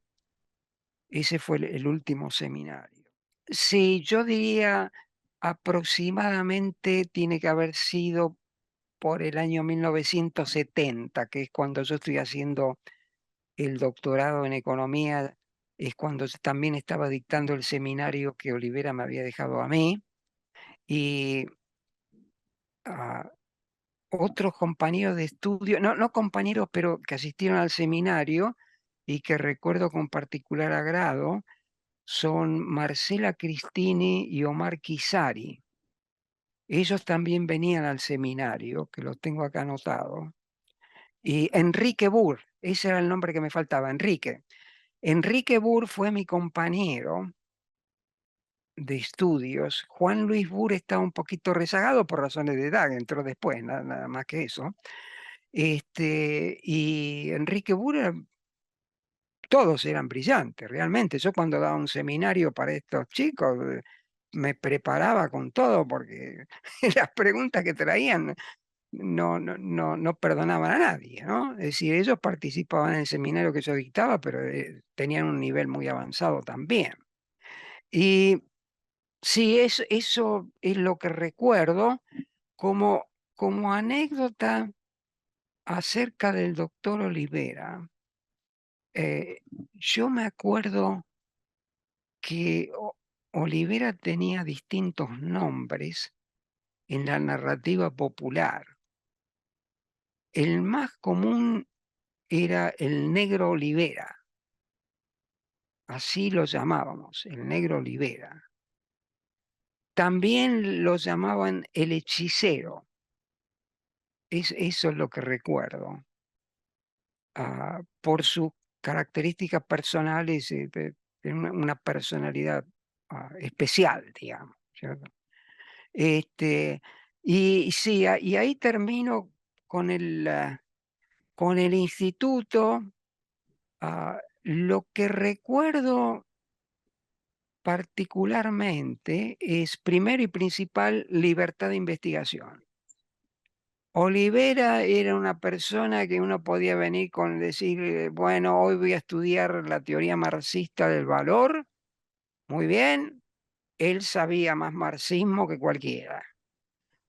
Ese fue el último seminario. Sí, yo diría aproximadamente tiene que haber sido por el año 1970, que es cuando yo estoy haciendo el doctorado en economía, es cuando también estaba dictando el seminario que Olivera me había dejado a mí. Y ah, otros compañeros de estudio, no compañeros, pero que asistieron al seminario y que recuerdo con particular agrado, son Marcela Cristini y Omar Kizari. Ellos también venían al seminario, que los tengo acá anotado. Y Enrique Burr, ese era el nombre que me faltaba, Enrique. Enrique Burr fue mi compañero de estudios. Juan Luis Burr estaba un poquito rezagado por razones de edad, entró después, nada más que eso. Y Enrique Burr, todos eran brillantes, realmente. Yo cuando daba un seminario para estos chicos, me preparaba con todo porque las preguntas que traían no perdonaban a nadie, ¿no? Es decir, ellos participaban en el seminario que yo dictaba, pero tenían un nivel muy avanzado también. Y sí, eso es lo que recuerdo como anécdota acerca del doctor Olivera. Yo me acuerdo que Olivera tenía distintos nombres en la narrativa popular. El más común era el negro Olivera, así lo llamábamos, el negro Olivera. También lo llamaban el hechicero, eso es lo que recuerdo, por sus características personales, de una personalidad especial, digamos, ¿cierto? Y sí, y ahí termino con Con el instituto, lo que recuerdo particularmente es, primero y principal, libertad de investigación. Olivera era una persona que uno podía venir con decir, bueno, hoy voy a estudiar la teoría marxista del valor. Muy bien, él sabía más marxismo que cualquiera.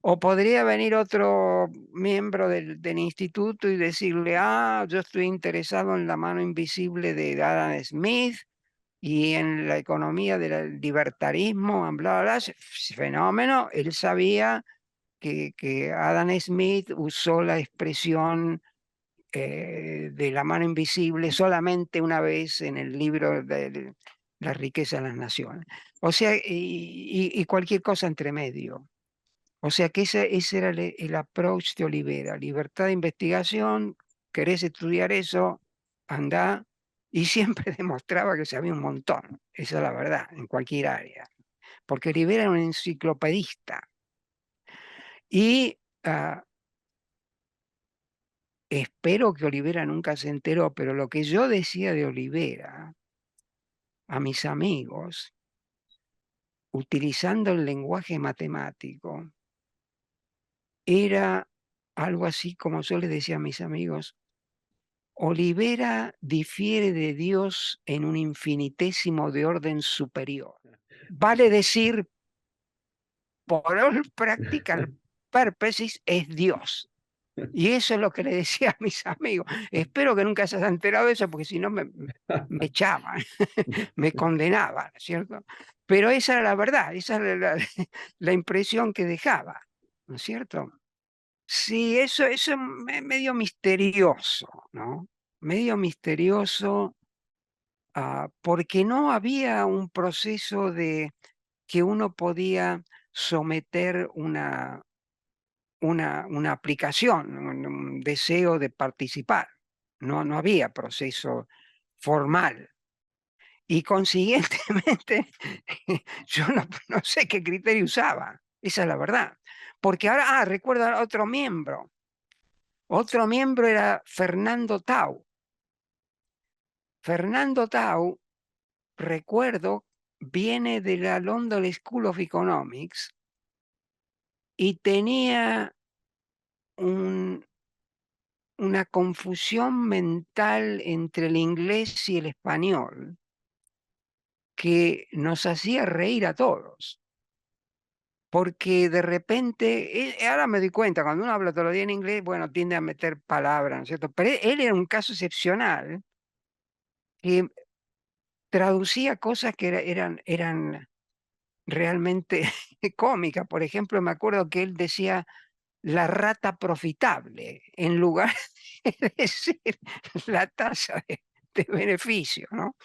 O podría venir otro miembro del instituto y decirle, yo estoy interesado en la mano invisible de Adam Smith y en la economía del libertarismo, bla, bla, bla. Fenómeno. Él sabía que Adam Smith usó la expresión de la mano invisible solamente una vez en el libro de La riqueza de las naciones. O sea, y cualquier cosa entre medio. O sea que ese era el approach de Olivera, libertad de investigación, querés estudiar eso, anda, y siempre demostraba que sabía un montón, esa es la verdad, en cualquier área, porque Olivera era un enciclopedista. Y espero que Olivera nunca se enteró, pero lo que yo decía de Olivera a mis amigos, utilizando el lenguaje matemático, era algo así como yo les decía a mis amigos: Olivera difiere de Dios en un infinitésimo de orden superior. Vale decir, por all practical purposes, es Dios. Y eso es lo que le decía a mis amigos. Espero que nunca se haya enterado de eso, porque si no me echaban, me condenaban, ¿cierto? Pero esa era la verdad, esa era la impresión que dejaba, ¿no es cierto? Sí, eso es medio misterioso, ¿no? Medio misterioso, porque no había un proceso de que uno podía someter una aplicación, un deseo de participar. No había proceso formal. Y consiguientemente, yo no sé qué criterio usaba, esa es la verdad. Porque ahora, recuerdo a otro miembro. Otro miembro era Fernando Tau. Fernando Tau, recuerdo, viene de la London School of Economics y tenía una confusión mental entre el inglés y el español que nos hacía reír a todos. Porque de repente, ahora me doy cuenta, cuando uno habla todo el día en inglés, bueno, tiende a meter palabras, ¿no es cierto? Pero él era un caso excepcional que traducía cosas que eran realmente cómicas. Por ejemplo, me acuerdo que él decía la rata profitable en lugar de decir la tasa de beneficio, ¿no?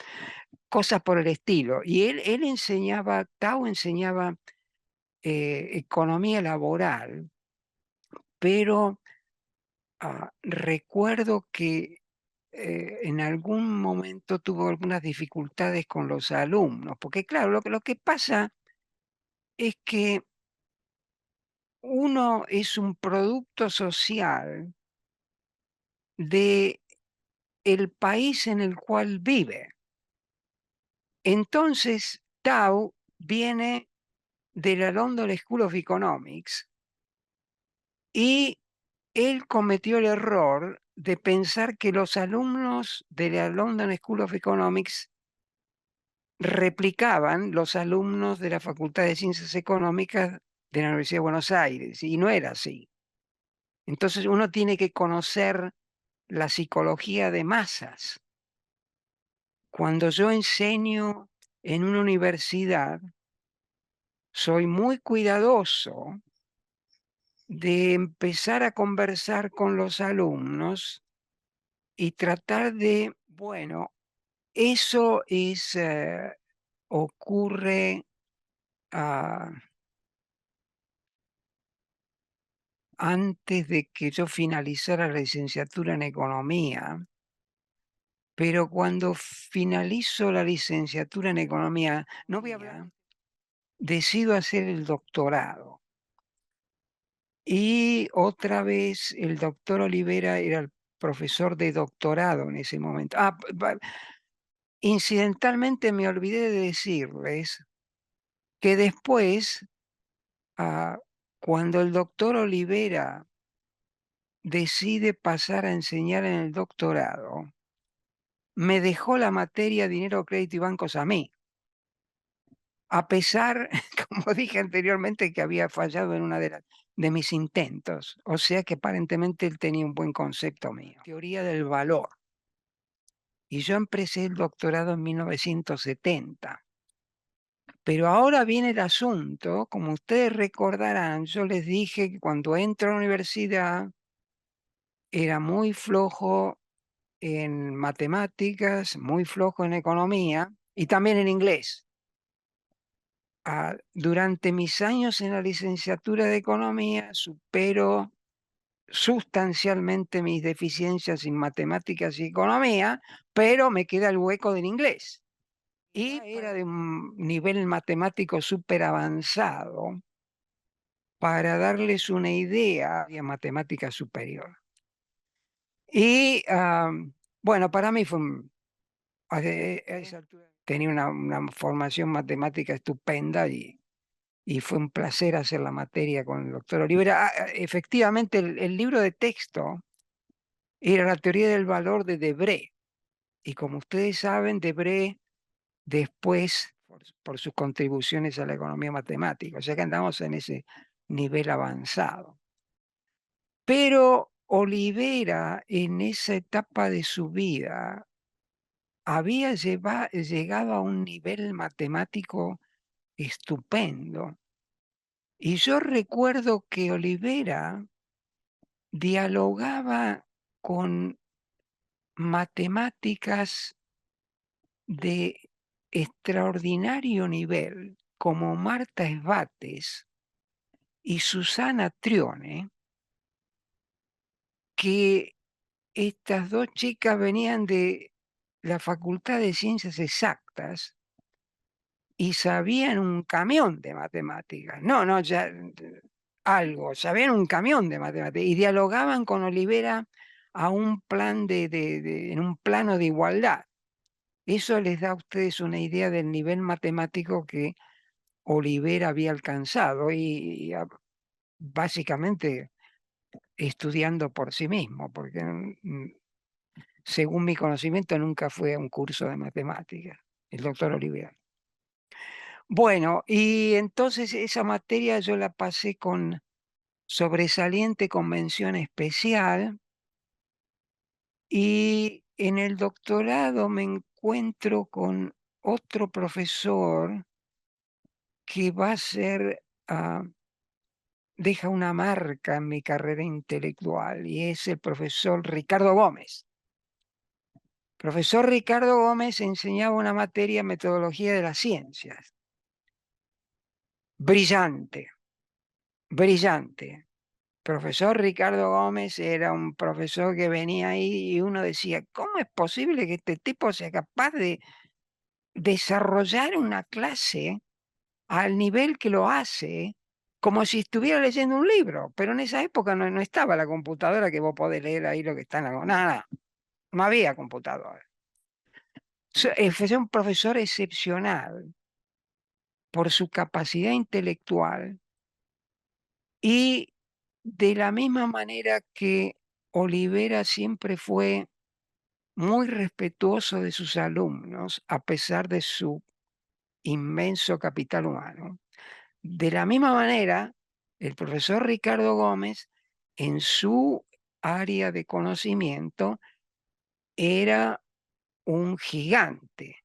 Cosas por el estilo. Y él enseñaba, Tao enseñaba economía laboral, pero recuerdo que en algún momento tuvo algunas dificultades con los alumnos, porque claro, lo que pasa es que uno es un producto social de el país en el cual vive. Entonces, Tao viene de la London School of Economics y él cometió el error de pensar que los alumnos de la London School of Economics replicaban los alumnos de la Facultad de Ciencias Económicas de la Universidad de Buenos Aires, y no era así. Entonces uno tiene que conocer la psicología de masas. Cuando yo enseño en una universidad, soy muy cuidadoso de empezar a conversar con los alumnos y tratar de, bueno, eso ocurre antes de que yo finalizara la licenciatura en economía, pero cuando finalizo la licenciatura en economía, no voy a hablar, decido hacer el doctorado. Y otra vez el doctor Olivera era el profesor de doctorado en ese momento. Incidentalmente me olvidé de decirles que después, ah, cuando el doctor Olivera decide pasar a enseñar en el doctorado, me dejó la materia dinero, crédito y bancos a mí, a pesar, como dije anteriormente, que había fallado en una de mis intentos. O sea que aparentemente él tenía un buen concepto mío. Teoría del valor. Y yo empecé el doctorado en 1970. Pero ahora viene el asunto, como ustedes recordarán, yo les dije que cuando entro a la universidad era muy flojo en matemáticas, muy flojo en economía y también en inglés. Durante mis años en la licenciatura de economía supero sustancialmente mis deficiencias en matemáticas y economía, pero me queda el hueco del inglés. Y era de un nivel matemático súper avanzado para darles una idea de matemática superior. Y bueno, para mí fue a esa altura tenía una formación matemática estupenda y fue un placer hacer la materia con el doctor Olivera. Efectivamente, el libro de texto era la teoría del valor de Debré. Y como ustedes saben, Debré después, por sus contribuciones a la economía matemática, o sea que andamos en ese nivel avanzado. Pero Olivera, en esa etapa de su vida, había llegado a un nivel matemático estupendo. Y yo recuerdo que Olivera dialogaba con matemáticas de extraordinario nivel, como Marta Esbates y Susana Trione, que estas dos chicas venían de la Facultad de Ciencias Exactas y sabían un camión de matemáticas. No, ya algo, sabían un camión de matemáticas y dialogaban con Olivera a un plan en un plano de igualdad. Eso les da a ustedes una idea del nivel matemático que Olivera había alcanzado y básicamente estudiando por sí mismo, porque según mi conocimiento nunca fue a un curso de matemáticas, el doctor Olivera. Bueno, y entonces esa materia yo la pasé con sobresaliente convención especial y en el doctorado me encuentro con otro profesor que va a ser, deja una marca en mi carrera intelectual y es el profesor Ricardo Gómez. Profesor Ricardo Gómez enseñaba una materia, metodología de las ciencias. Brillante, brillante. Profesor Ricardo Gómez era un profesor que venía ahí y uno decía, ¿cómo es posible que este tipo sea capaz de desarrollar una clase al nivel que lo hace, como si estuviera leyendo un libro? Pero en esa época no estaba la computadora que vos podés leer ahí lo que está en la... Nada, no había computadora. Fue un profesor excepcional por su capacidad intelectual y de la misma manera que Olivera siempre fue muy respetuoso de sus alumnos, a pesar de su inmenso capital humano. De la misma manera, el profesor Ricardo Gómez, en su área de conocimiento, era un gigante,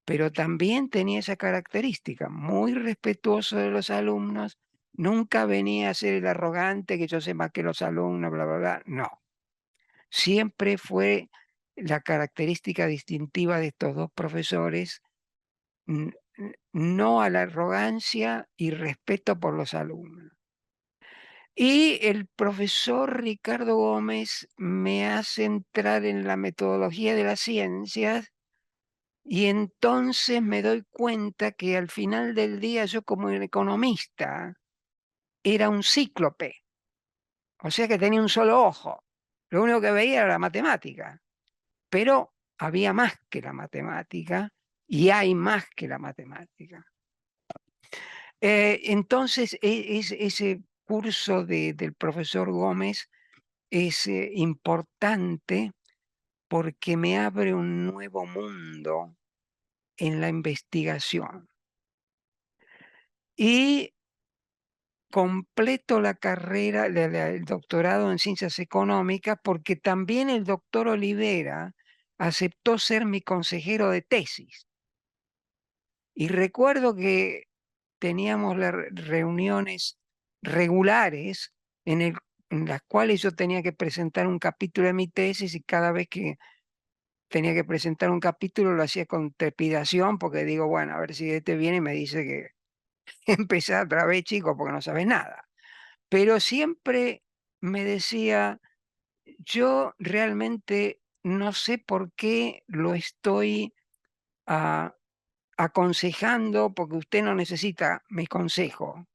pero también tenía esa característica, muy respetuoso de los alumnos, nunca venía a ser el arrogante que yo sé más que los alumnos, bla, bla, bla, no. Siempre fue la característica distintiva de estos dos profesores, no a la arrogancia y respeto por los alumnos. Y el profesor Ricardo Gómez me hace entrar en la metodología de las ciencias y entonces me doy cuenta que al final del día yo como economista era un cíclope, o sea que tenía un solo ojo. Lo único que veía era la matemática, pero había más que la matemática y hay más que la matemática. Entonces, ese curso del profesor Gómez es importante porque me abre un nuevo mundo en la investigación. Y completo la carrera, el doctorado en ciencias económicas, porque también el doctor Olivera aceptó ser mi consejero de tesis. Y recuerdo que teníamos las reuniones regulares en las cuales yo tenía que presentar un capítulo de mi tesis y cada vez que tenía que presentar un capítulo lo hacía con trepidación porque digo, bueno, a ver si este viene y me dice que empezar otra vez, chico, porque no sabes nada. Pero siempre me decía, yo realmente no sé por qué lo estoy ah, aconsejando, porque usted no necesita mi consejo.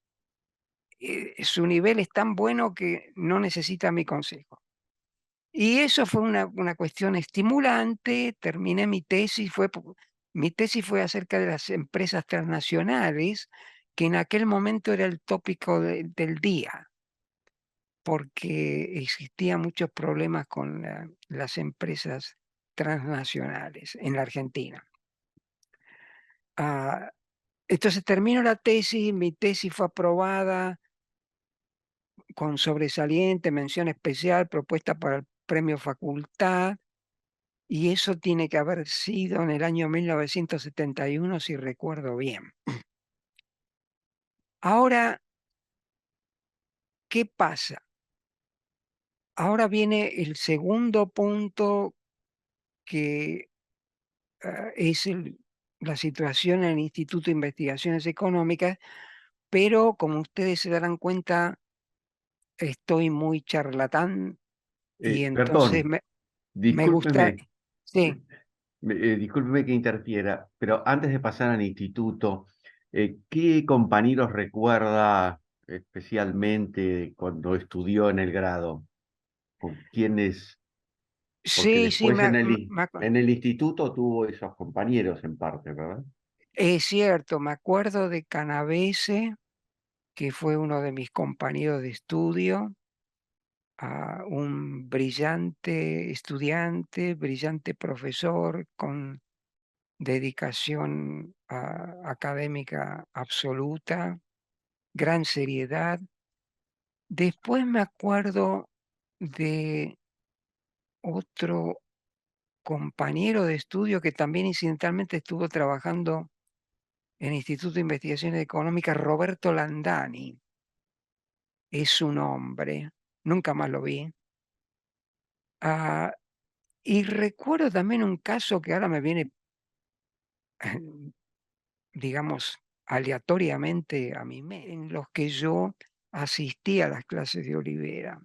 Su nivel es tan bueno que no necesita mi consejo. Y eso fue una cuestión estimulante. Terminé mi tesis, mi tesis fue acerca de las empresas transnacionales, que en aquel momento era el tópico del día, porque existían muchos problemas con las empresas transnacionales en la Argentina. Ah, entonces termino la tesis, mi tesis fue aprobada con sobresaliente, mención especial, propuesta para el premio facultad, y eso tiene que haber sido en el año 1971, si recuerdo bien. Ahora, ¿qué pasa? Ahora viene el segundo punto que es la situación en el Instituto de Investigaciones Económicas, pero como ustedes se darán cuenta, estoy muy charlatán y entonces Perdón, me gusta, discúlpeme, sí, discúlpeme que interfiera, pero antes de pasar al instituto, ¿qué compañeros recuerda especialmente cuando estudió en el grado? ¿Con quiénes? Porque sí, sí, después en el instituto tuvo esos compañeros en parte, ¿verdad? es cierto, me acuerdo de Canavese, que fue uno de mis compañeros de estudio, un brillante estudiante, brillante profesor con dedicación académica absoluta, gran seriedad. Después me acuerdo de otro compañero de estudio que también incidentalmente estuvo trabajando en el Instituto de Investigaciones Económicas, Roberto Landani. Es su nombre, nunca más lo vi. Ah, y recuerdo también un caso que ahora me viene, digamos, aleatoriamente a mi mente, en los que yo asistí a las clases de Olivera.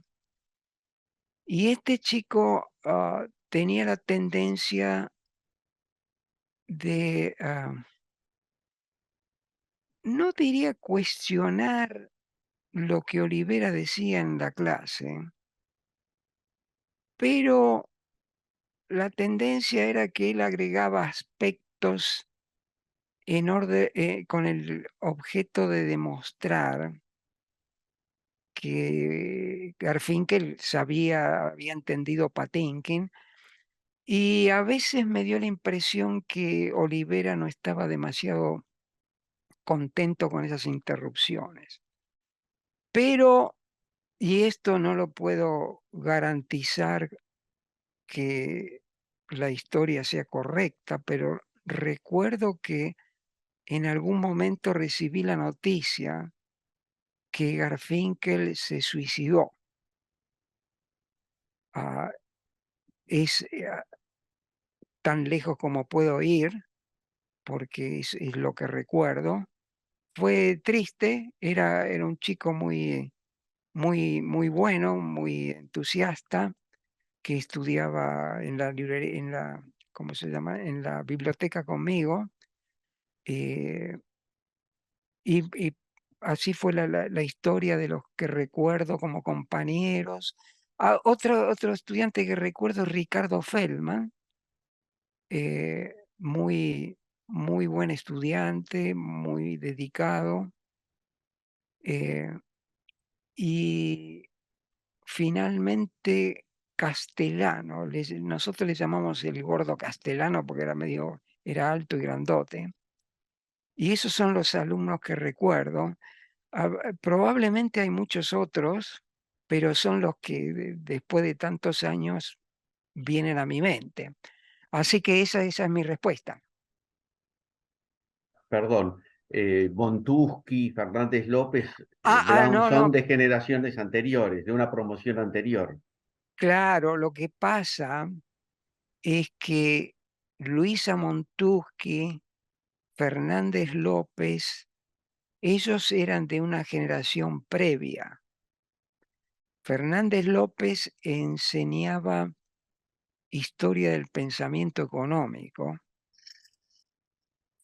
Y este chico tenía la tendencia de, no diría cuestionar lo que Olivera decía en la clase, pero la tendencia era que él agregaba aspectos en orden, con el objeto de demostrar que Garfinkel había entendido Patinkin, y a veces me dio la impresión que Olivera no estaba demasiado contento con esas interrupciones. Pero, y esto no lo puedo garantizar que la historia sea correcta, pero recuerdo que en algún momento recibí la noticia que Garfinkel se suicidó. Ah, es tan lejos como puedo ir, porque es lo que recuerdo. Fue triste, era un chico muy bueno, muy entusiasta, que estudiaba en la librería, ¿cómo se llama? En la biblioteca conmigo. eh, y así fue la historia de los que recuerdo como compañeros. Otro estudiante que recuerdo es Ricardo Feldman, muy, muy buen estudiante, muy dedicado. eh, y finalmente Castellano, nosotros le llamamos el gordo Castellano porque era alto y grandote. Y esos son los alumnos que recuerdo. Probablemente hay muchos otros, pero son los que después de tantos años vienen a mi mente. Así que esa es mi respuesta. Perdón, Montusqui, Fernández López, Brown No, son no, de generaciones anteriores, de una promoción anterior. claro, lo que pasa es que Luisa Montuschi, Fernández López, ellos eran de una generación previa. Fernández López enseñaba historia del pensamiento económico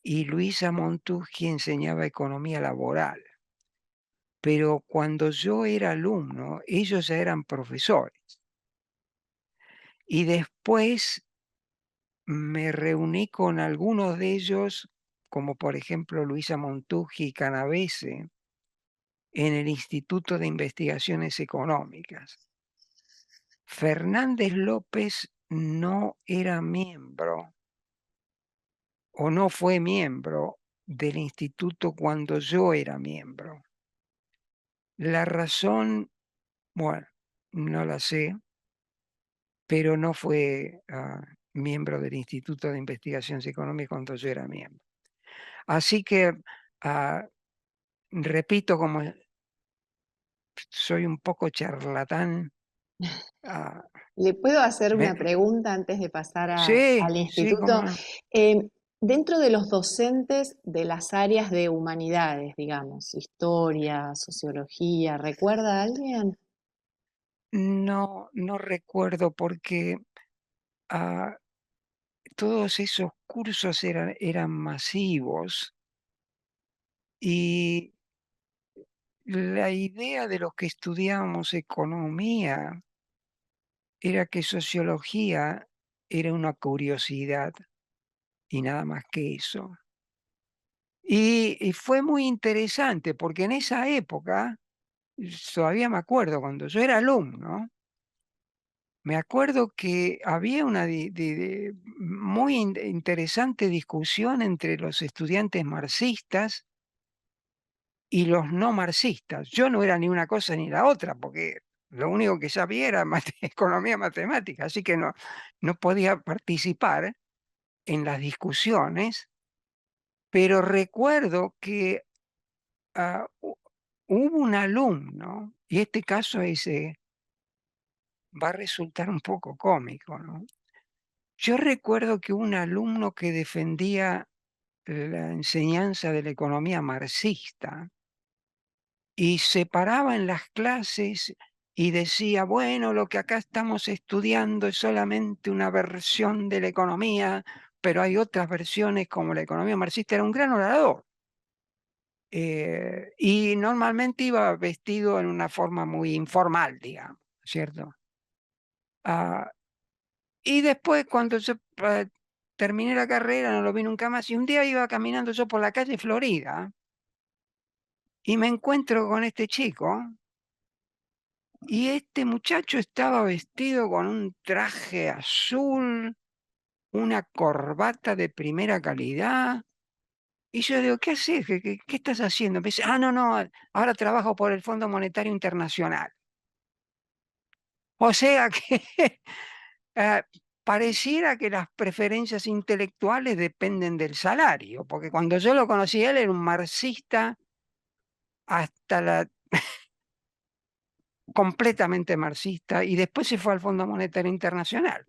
y Luisa Montuschi enseñaba economía laboral. Pero cuando yo era alumno, ellos ya eran profesores. Y después me reuní con algunos de ellos, como por ejemplo Luisa Montuggi y Canavese, en el Instituto de Investigaciones Económicas. Fernández López no era miembro o no fue miembro del instituto cuando yo era miembro. La razón, bueno, no la sé, pero no fue miembro del Instituto de Investigaciones Económicas cuando yo era miembro. Así que, ah, repito, como soy un poco charlatán, ah, ¿Le puedo hacer una me- pregunta antes de pasar sí, al sí, cómo instituto? no. Dentro de los docentes de las áreas de humanidades, digamos, historia, sociología, ¿recuerda a alguien? No, no recuerdo porque ah, todos esos cursos eran masivos y la idea de los que estudiábamos economía era que sociología era una curiosidad y nada más que eso. Y fue muy interesante porque en esa época, todavía me acuerdo, cuando yo era alumno, me acuerdo que había una muy interesante discusión entre los estudiantes marxistas y los no marxistas. Yo no era ni una cosa ni la otra, porque lo único que sabía era economía matemática, así que no podía participar en las discusiones, pero recuerdo que hubo un alumno, y este caso va a resultar un poco cómico, ¿no? Yo recuerdo que un alumno que defendía la enseñanza de la economía marxista y se paraba en las clases y decía, bueno, lo que acá estamos estudiando es solamente una versión de la economía, pero hay otras versiones como la economía marxista. Era un gran orador. Y normalmente iba vestido en una forma muy informal, digamos, ¿cierto? Ah, y después, cuando yo terminé la carrera, no lo vi nunca más. Y un día iba caminando yo por la calle Florida y me encuentro con este chico. Y este muchacho estaba vestido con un traje azul, una corbata de primera calidad. Y yo digo, ¿qué haces? ¿Qué estás haciendo? Me dice, no, ahora trabajo por el Fondo Monetario Internacional. O sea que eh, pareciera que las preferencias intelectuales dependen del salario, porque cuando yo lo conocí, él era un marxista hasta la completamente marxista y después se fue al Fondo Monetario Internacional.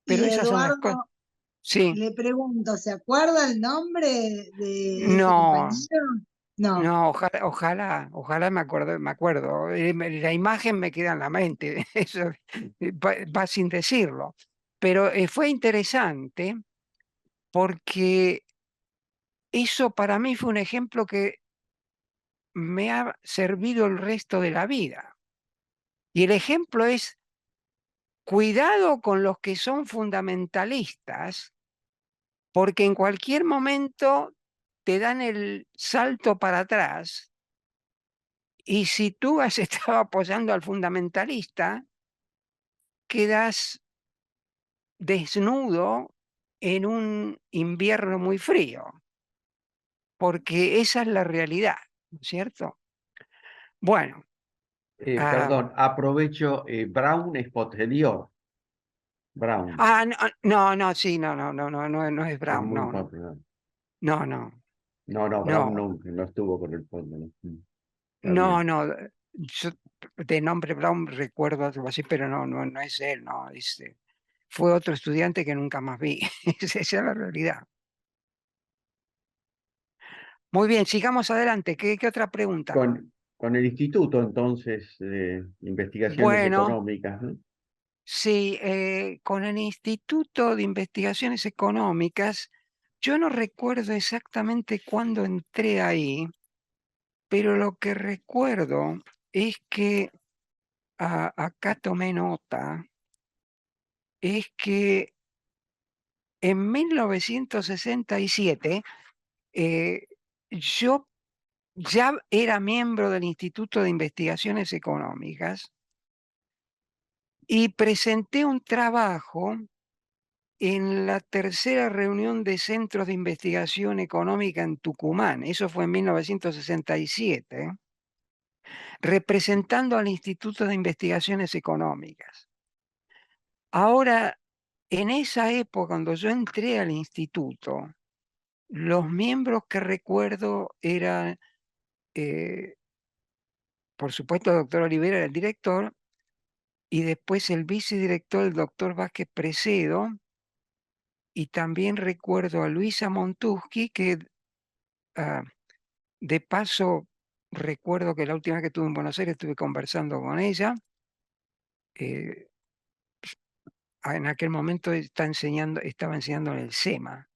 Pero Y esas son las cosas. Eduardo, Sí, le pregunto, ¿se acuerda el nombre de ese no, compañero? No. no, ojalá me acuerdo. La imagen me queda en la mente, eso va sin decirlo. Pero fue interesante porque eso para mí fue un ejemplo que me ha servido el resto de la vida. Y el ejemplo es, cuidado con los que son fundamentalistas, porque en cualquier momento te dan el salto para atrás. Y si tú has estado apoyando al fundamentalista, quedas desnudo en un invierno muy frío, porque esa es la realidad, ¿no es cierto? Bueno, Perdón, aprovecho, Brown es posterior. Brown no, sí, no es es Brown, muy no, popular. no, no, No, no, Brown no, no estuvo con el fondo. ¿No? Está no, bien. no, yo de nombre Brown recuerdo algo así, pero no es él, no, fue otro estudiante que nunca más vi, esa es la realidad. Muy bien, sigamos adelante, ¿qué otra pregunta? Con el instituto, entonces, de investigaciones Bueno, económicas, ¿no? sí, con el Instituto de Investigaciones Económicas, yo no recuerdo exactamente cuándo entré ahí, pero lo que recuerdo es que acá tomé nota, es que en 1967 yo ya era miembro del Instituto de Investigaciones Económicas y presenté un trabajo en la tercera reunión de centros de investigación económica en Tucumán. Eso fue en 1967, representando al Instituto de Investigaciones Económicas. Ahora, en esa época, cuando yo entré al instituto, los miembros que recuerdo eran, por supuesto, el doctor Olivera era el director, y después el vicedirector, el doctor Vázquez Precedo, y también recuerdo a Luisa Montuschi, que ah, de paso recuerdo que la última vez que estuve en Buenos Aires estuve conversando con ella. eh, en aquel momento estaba enseñando en el SEMA.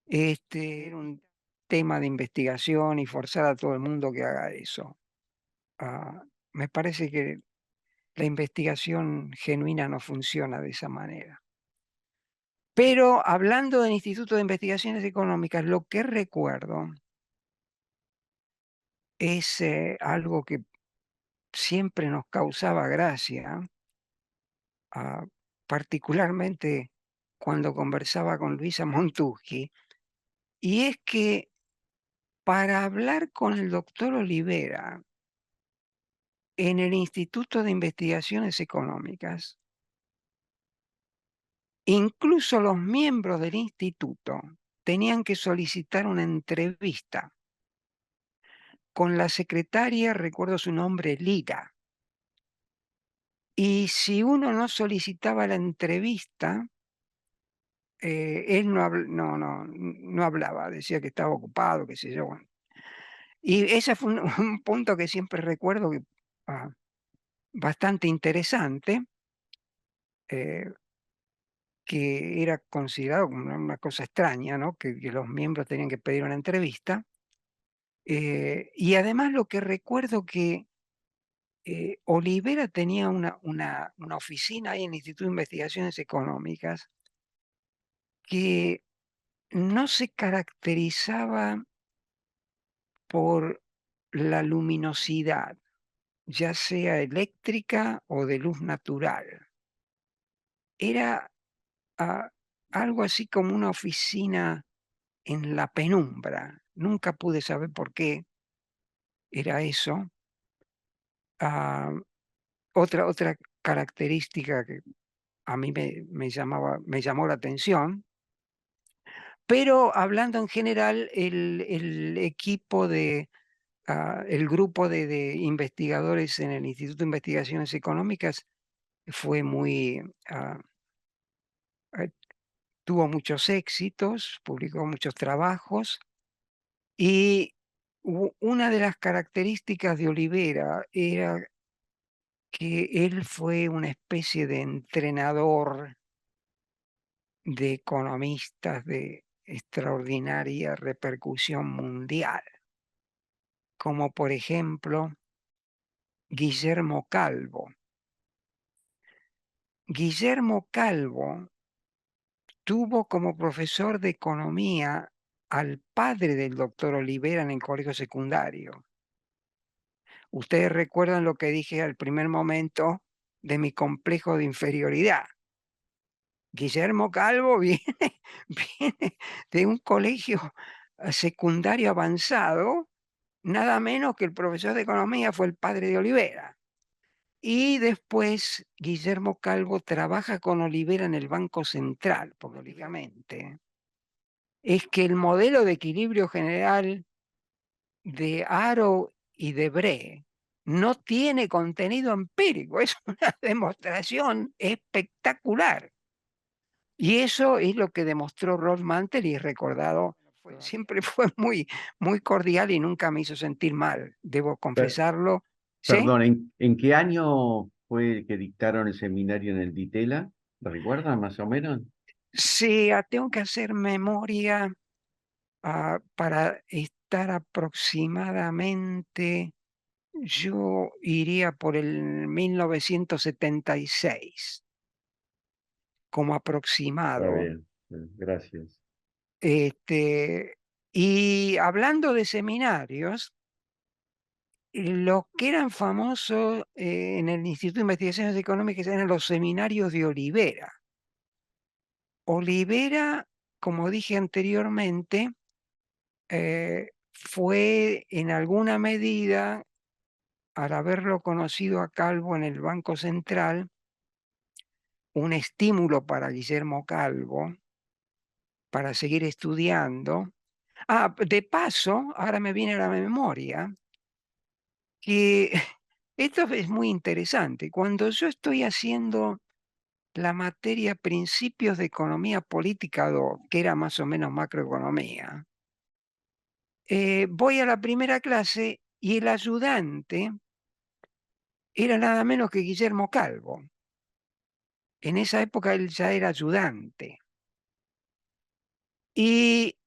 Era un tema de investigación y forzar a todo el mundo que haga eso. Me parece que la investigación genuina no funciona de esa manera. Pero hablando del Instituto de Investigaciones Económicas, lo que recuerdo es algo que siempre nos causaba gracia, particularmente cuando conversaba con Luisa Montuschi, y es que para hablar con el doctor Olivera en el Instituto de Investigaciones Económicas, incluso los miembros del instituto tenían que solicitar una entrevista con la secretaria, recuerdo su nombre, Lira. Y si uno no solicitaba la entrevista, él no hablaba, decía que estaba ocupado, qué sé yo. Bueno. Y ese fue un, un punto que siempre recuerdo que bastante interesante, eh, que era considerado como una cosa extraña, ¿no? Que los miembros tenían que pedir una entrevista. Y además lo que recuerdo que Olivera tenía una oficina ahí en el Instituto de Investigaciones Económicas que no se caracterizaba por la luminosidad, ya sea eléctrica o de luz natural. Era ah, algo así como una oficina en la penumbra. Nunca pude saber por qué era eso. Ah, otra característica que a mí me llamó la atención, pero hablando en general, el equipo el grupo de investigadores en el Instituto de Investigaciones Económicas fue eh, tuvo muchos éxitos, publicó muchos trabajos y una de las características de Olivera era que él fue una especie de entrenador de economistas de extraordinaria repercusión mundial, como por ejemplo Guillermo Calvo. Guillermo Calvo tuvo como profesor de economía al padre del doctor Olivera en el colegio secundario. Ustedes recuerdan lo que dije al primer momento de mi complejo de inferioridad. Guillermo Calvo viene de un colegio secundario avanzado, nada menos que el profesor de economía fue el padre de Olivera. Y después Guillermo Calvo trabaja con Olivera en el Banco Central, porque lógicamente es que el modelo de equilibrio general de Arrow y de Bree no tiene contenido empírico, es una demostración espectacular. Y eso es lo que demostró Rolf Mantel y es recordado, siempre fue muy cordial y nunca me hizo sentir mal, debo Per- confesarlo. ¿Sí? Perdón, en qué año fue que dictaron el seminario en el Ditela? ¿Recuerdan más o menos? Sí, tengo que hacer memoria para estar aproximadamente, yo iría por el 1976 como Está aproximado. bien, gracias. Y hablando de seminarios, los que eran famosos en el Instituto de Investigaciones Económicas eran los seminarios de Olivera. Olivera, como dije anteriormente, fue en alguna medida, al haberlo conocido a Calvo en el Banco Central, un estímulo para Guillermo Calvo para seguir estudiando. De paso, ahora me viene a la memoria que esto es muy interesante. Cuando yo estoy haciendo la materia Principios de Economía Política 2, que era más o menos macroeconomía, voy a la primera clase y el ayudante era nada menos que Guillermo Calvo. En esa época él ya era ayudante. Y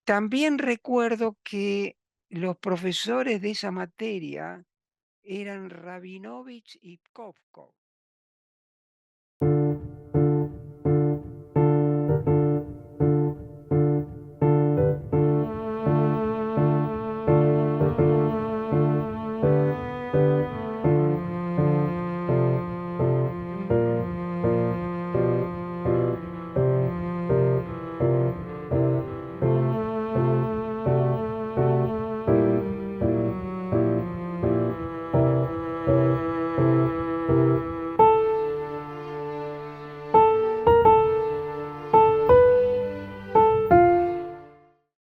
también recuerdo que los profesores de esa materia eran Rabinovich y Kovkov.